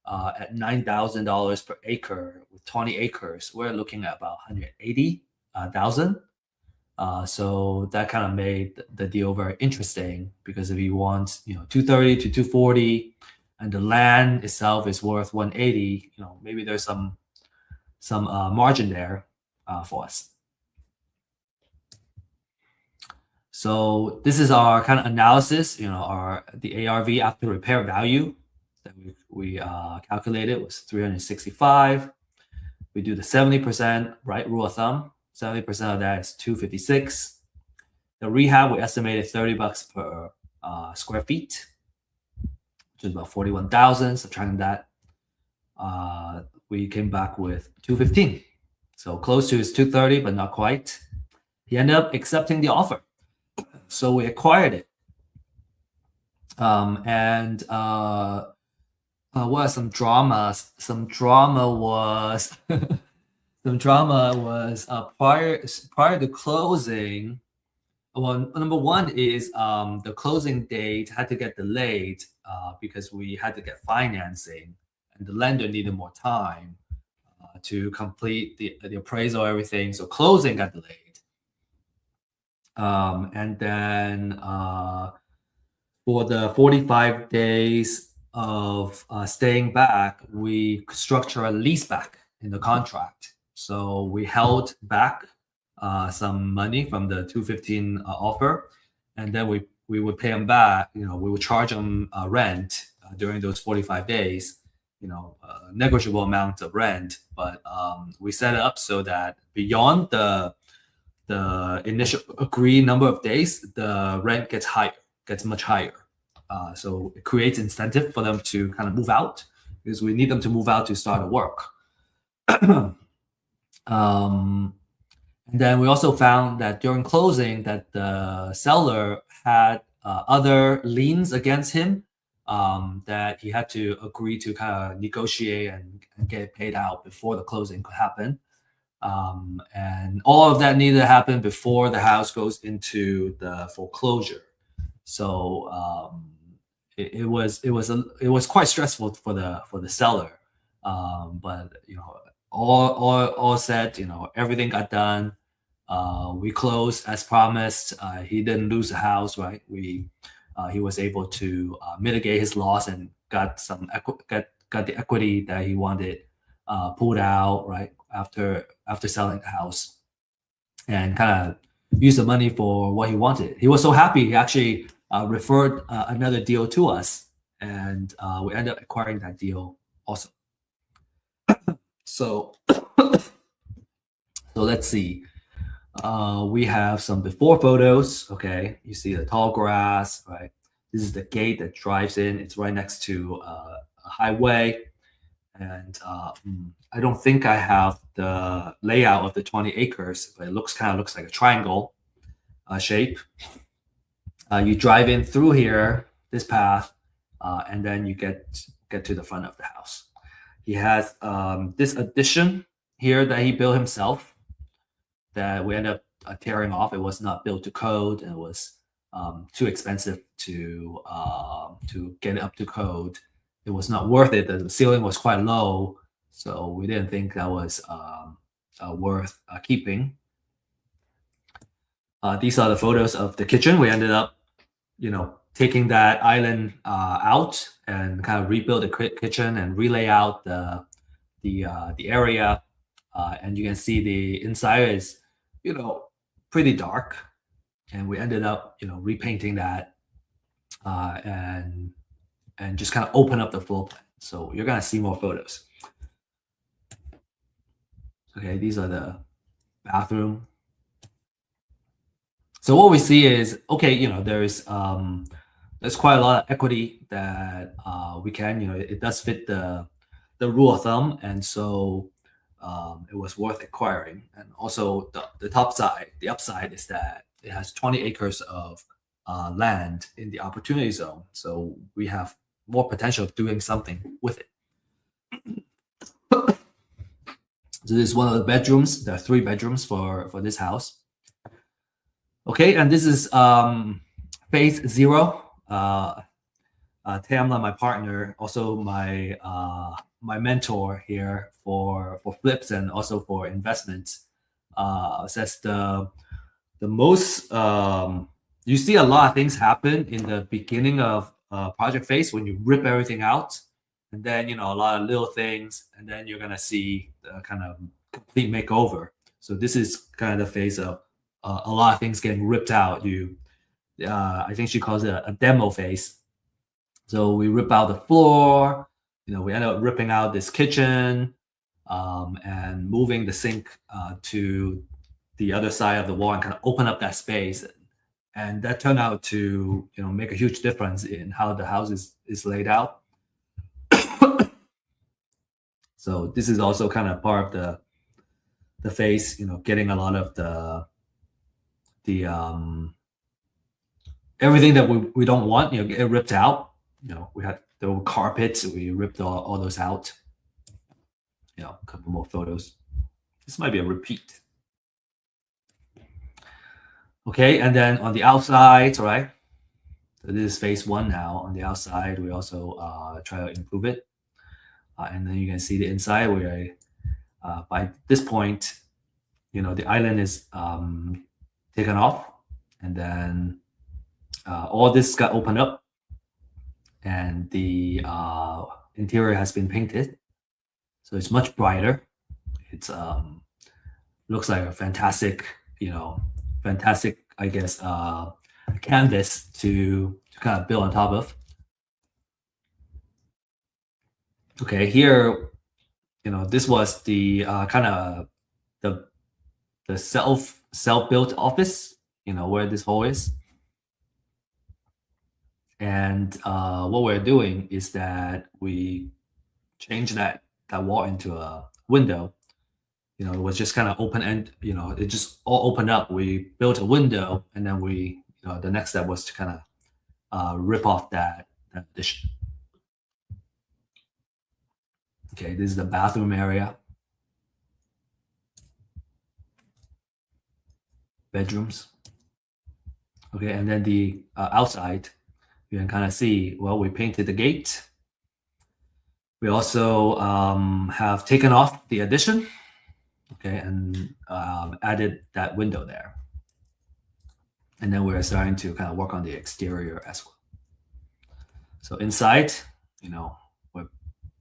at $9,000 per acre with 20 acres, we're looking at about 180,000. So that kind of made the deal very interesting, because if you want 230 to 240 and the land itself is worth 180, maybe there's some margin there for us. So this is our kind of analysis. The ARV after repair value that we calculated was 365. We do the 70%, right, rule of thumb. 70% of that is 256. The rehab, we estimated $30 per square feet, which is about 41,000. Subtracting that, we came back with 215. So close to his 230, but not quite. He ended up accepting the offer. So we acquired it. What are some dramas? Some drama was prior to closing. Well, number one is the closing date had to get delayed because we had to get financing, and the lender needed more time to complete the appraisal, everything. So closing got delayed. And then for the 45 days of staying back, we structure a lease back in the contract. So we held back some money from the 215 offer, and then we would pay them back. We would charge them rent during those 45 days. A negligible amount of rent, but we set it up so that beyond the initial agreed number of days, the rent gets much higher. So it creates incentive for them to kind of move out, because we need them to move out to start the work. And then we also found that during closing that the seller had other liens against him that he had to agree to kind of negotiate and get paid out before the closing could happen. And all of that needed to happen before the house goes into the foreclosure. So it was quite stressful for the seller. But all said, everything got done. We closed as promised. He didn't lose the house, right? He was able to mitigate his loss and got the equity that he wanted pulled out, right, after selling the house, and kind of use the money for what he wanted. He was so happy, he actually referred another deal to us, and we ended up acquiring that deal also. So let's see. We have some before photos. Okay, you see the tall grass, right? This is the gate that drives in. It's right next to a highway. And I don't think I have the layout of the 20 acres, but it kind of looks like a triangle shape. You drive in through here, this path, and then you get to the front of the house. He has this addition here that he built himself that we ended up tearing off. It was not built to code, and it was too expensive to get it up to code. It was not worth it. The ceiling was quite low, so we didn't think that was worth keeping. These are the photos of the kitchen. We ended up, taking that island out and kind of rebuild the kitchen and relay out the area. And you can see the inside is, pretty dark. And we ended up, repainting that and just kind of open up the floor plan. So you're gonna see more photos. Okay, these are the bathroom. So what we see is, okay, there's quite a lot of equity that we can, it does fit the rule of thumb, and so it was worth acquiring. And also the upside is that it has 20 acres of land in the opportunity zone, so we have more potential of doing something with it. So this is one of the bedrooms. There are 3 bedrooms for this house. Okay, and this is phase 0 Tamla, my partner, also my mentor here for flips and also for investments, says the most you see a lot of things happen in the beginning of project phase when you rip everything out, and then a lot of little things, and then you're gonna see the kind of complete makeover. So this is kind of the phase of a lot of things getting ripped out. I think she calls it a demo phase. So we rip out the floor. We end up ripping out this kitchen, and moving the sink to the other side of the wall and kind of open up that space. And that turned out to make a huge difference in how the house is laid out. So this is also kind of part of the phase, getting a lot of the everything that we don't want, get ripped out. We had the carpets, we ripped all those out. A couple more photos. This might be a repeat. Okay, and then on the outside, right? So this is phase one now. On the outside, we also try to improve it. And then you can see the inside where by this point, the island is taken off, and then all this got opened up, and the interior has been painted. So it's much brighter. It's looks like a fantastic, I guess, canvas to kind of build on top of. Okay, here, this was the kind of the self-built office, where this hole is. And what we're doing is that we change that wall into a window. It was just kind of open end, it just all opened up. We built a window, and then the next step was to kind of rip off that addition. Okay, this is the bathroom area. Bedrooms. Okay, and then the outside, you can kind of see, well, we painted the gate. We also have taken off the addition, okay, and added that window there. And then we're starting to kind of work on the exterior as well. So inside,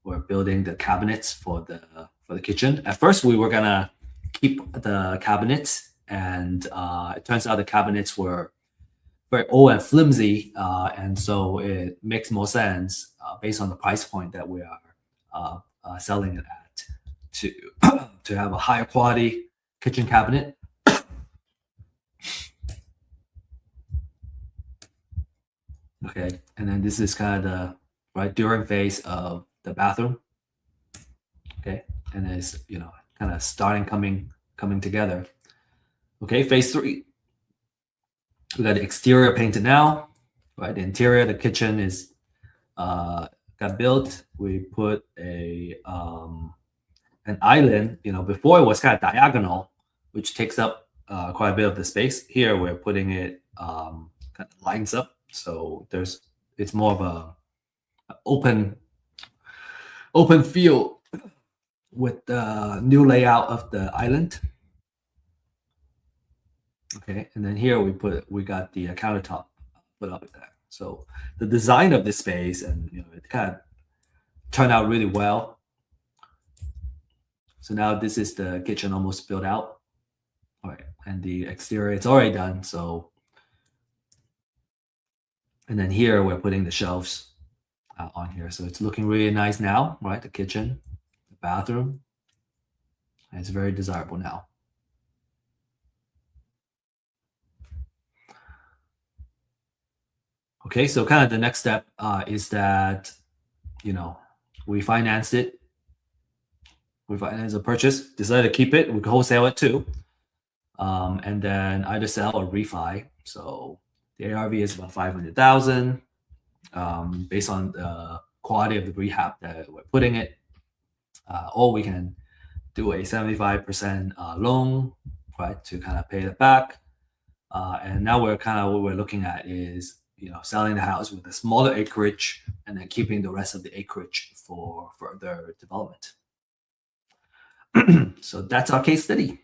we're building the cabinets for the kitchen. At first, we were gonna keep the cabinets, and it turns out the cabinets were very old and flimsy, and so it makes more sense based on the price point that we are selling it at to have a higher quality kitchen cabinet. Okay, and then this is kind of the during phase of the bathroom. Okay, and it's kind of starting coming together. Okay, phase three. We got the exterior painted now, right? The interior, the kitchen is got built. We put an island. Before it was kind of diagonal, which takes up quite a bit of the space. Here we're putting it kind of lines up, so it's more of a open field with the new layout of the island. Okay, and then here we got the countertop put up there. So the design of this space, and it kind of turned out really well. So now this is the kitchen almost built out. All right, and the exterior, it's already done. So, and then here we're putting the shelves on here. So it's looking really nice now, right? The kitchen, the bathroom, and it's very desirable now. Okay, so kind of the next step is that, we financed it. We financed the purchase, decided to keep it. We could wholesale it too. And then either sell or refi. So the ARV is about 500,000 based on the quality of the rehab that we're putting it. Or we can do a 75% loan, right, to kind of pay it back. And now what we're looking at is, selling the house with a smaller acreage and then keeping the rest of the acreage for further development. So that's our case study.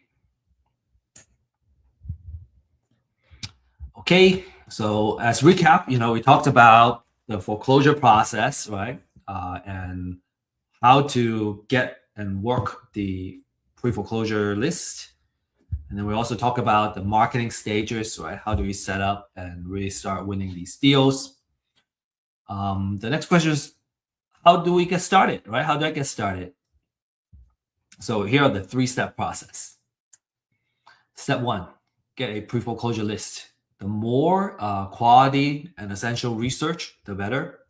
Okay, so as recap, we talked about the foreclosure process, right? And how to get and work the pre-foreclosure list. And then we also talk about the marketing stages, right? How do we set up and really start winning these deals? The next question is, how do we get started, right? How do I get started? So here are the 3-step process. Step 1, get a pre-foreclosure list. The more quality and essential research, the better.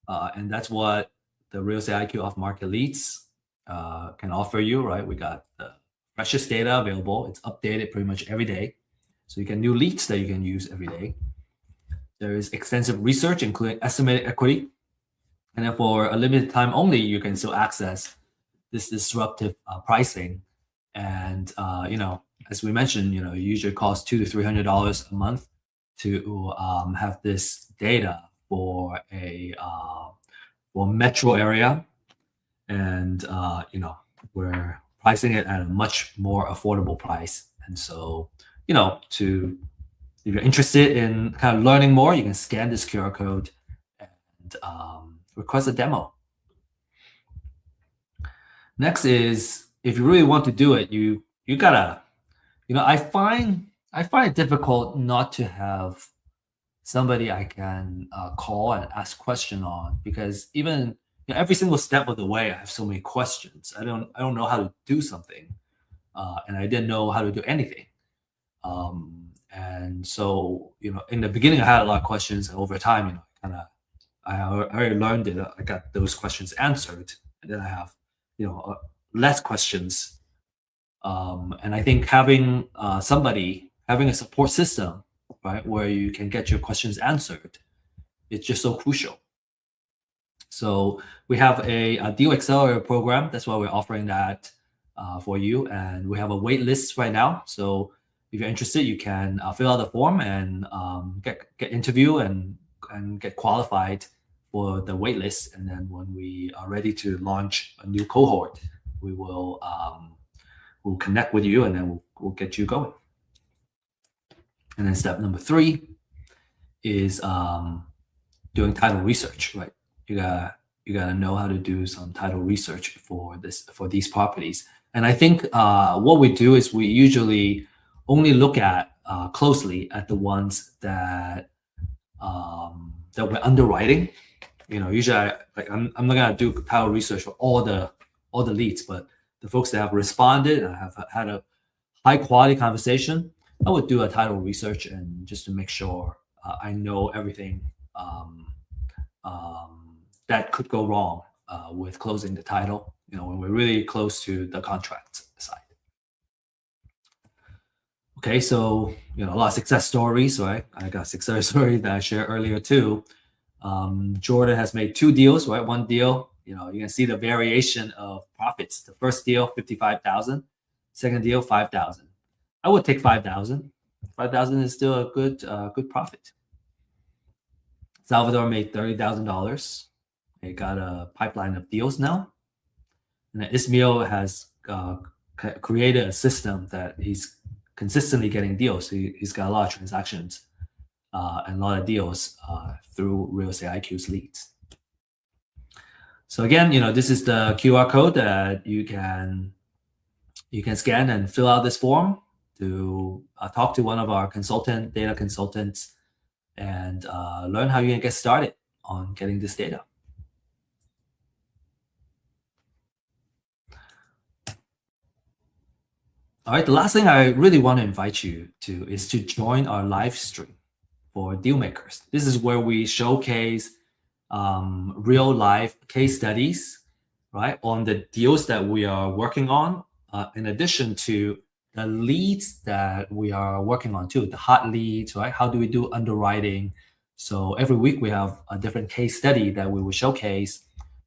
And that's what the Real Estate IQ off-market leads can offer you, right? We got the freshest data available. It's updated pretty much every day. So you get new leads that you can use every day. There is extensive research, including estimated equity. And then for a limited time only, you can still access this disruptive pricing. And, as we mentioned, it usually costs $200 to $300 a month to have this data for a metro area. And, we're pricing it at a much more affordable price. And so, if you're interested in kind of learning more, you can scan this QR code and request a demo. Next is, if you really want to do it, you gotta, I find it difficult not to have somebody I can call and ask question on, because even every single step of the way, I have so many questions. I don't know how to do something, and I didn't know how to do anything. And so, in the beginning, I had a lot of questions, and over time, I already learned it. I got those questions answered, and then I have, less questions. And I think having having a support system, right, where you can get your questions answered, it's just so crucial. So we have a deal accelerator program. That's why we're offering that for you, and we have a wait list right now. So if you're interested, you can fill out the form and get interview and get qualified for the wait list. And then when we are ready to launch a new cohort, we will we'll connect with you, and then we'll get you going. And then step number 3 is doing title research, right? You gotta know how to do some title research for these properties. And I think what we do is we usually only look at closely at the ones that we're underwriting. Usually I'm not gonna do title research for all the leads, but the folks that have responded and have had a high quality conversation, I would do a title research, and just to make sure I know everything that could go wrong with closing the title, when we're really close to the contract side. Okay, so a lot of success stories, right? I got a success story that I shared earlier too. Jordan has made 2 deals, right? One deal, you can see the variation of profits. The first deal, 55,000. Second deal, 5,000. I would take 5,000. 5,000 is still a good profit. Salvador made $30,000. They got a pipeline of deals now. And then Ismail has created a system that he's consistently getting deals. He's got a lot of transactions and a lot of deals through Real Estate IQ's leads. So again, this is the QR code that you can scan and fill out this form to talk to one of our data consultants, and learn how you can get started on getting this data. All right, the last thing I really want to invite you to is to join our live stream for deal makers. This is where we showcase real life case studies, right, on the deals that we are working on, in addition to the leads that we are working on too, the hot leads, right? How do we do underwriting? So every week we have a different case study that we will showcase,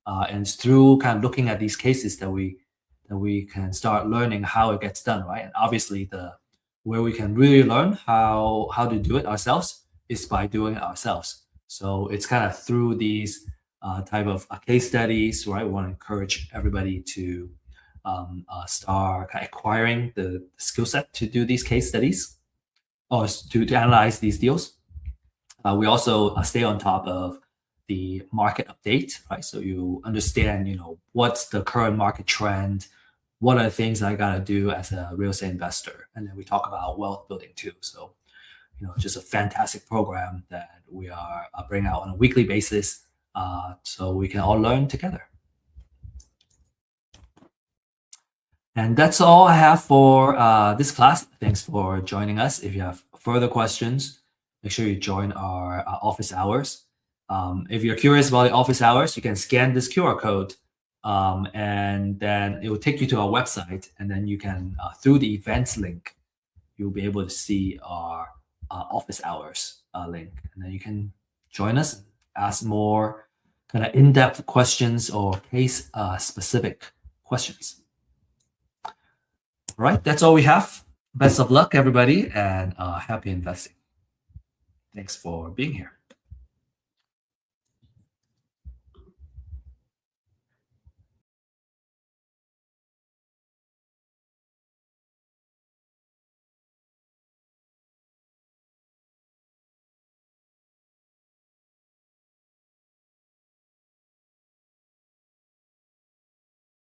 and it's through kind of looking at these cases that we can start learning how it gets done, right? And obviously where we can really learn how to do it ourselves is by doing it ourselves. So it's kind of through these type of case studies, right? We want to encourage everybody to start acquiring the skill set to do these case studies or to analyze these deals. We also stay on top of the market update, right? So you understand, what's the current market trend, what are the things I got to do as a real estate investor, and then we talk about wealth building too. So, just a fantastic program that we are bringing out on a weekly basis, so we can all learn together. And that's all I have for this class. Thanks for joining us. If you have further questions, make sure you join our office hours. If you're curious about the office hours, you can scan this QR code, and then it will take you to our website. And then you can, through the events link, you'll be able to see our office hours link. And then you can join us, ask more kind of in-depth questions or case-specific questions. All right, that's all we have. Best of luck, everybody, and happy investing. Thanks for being here.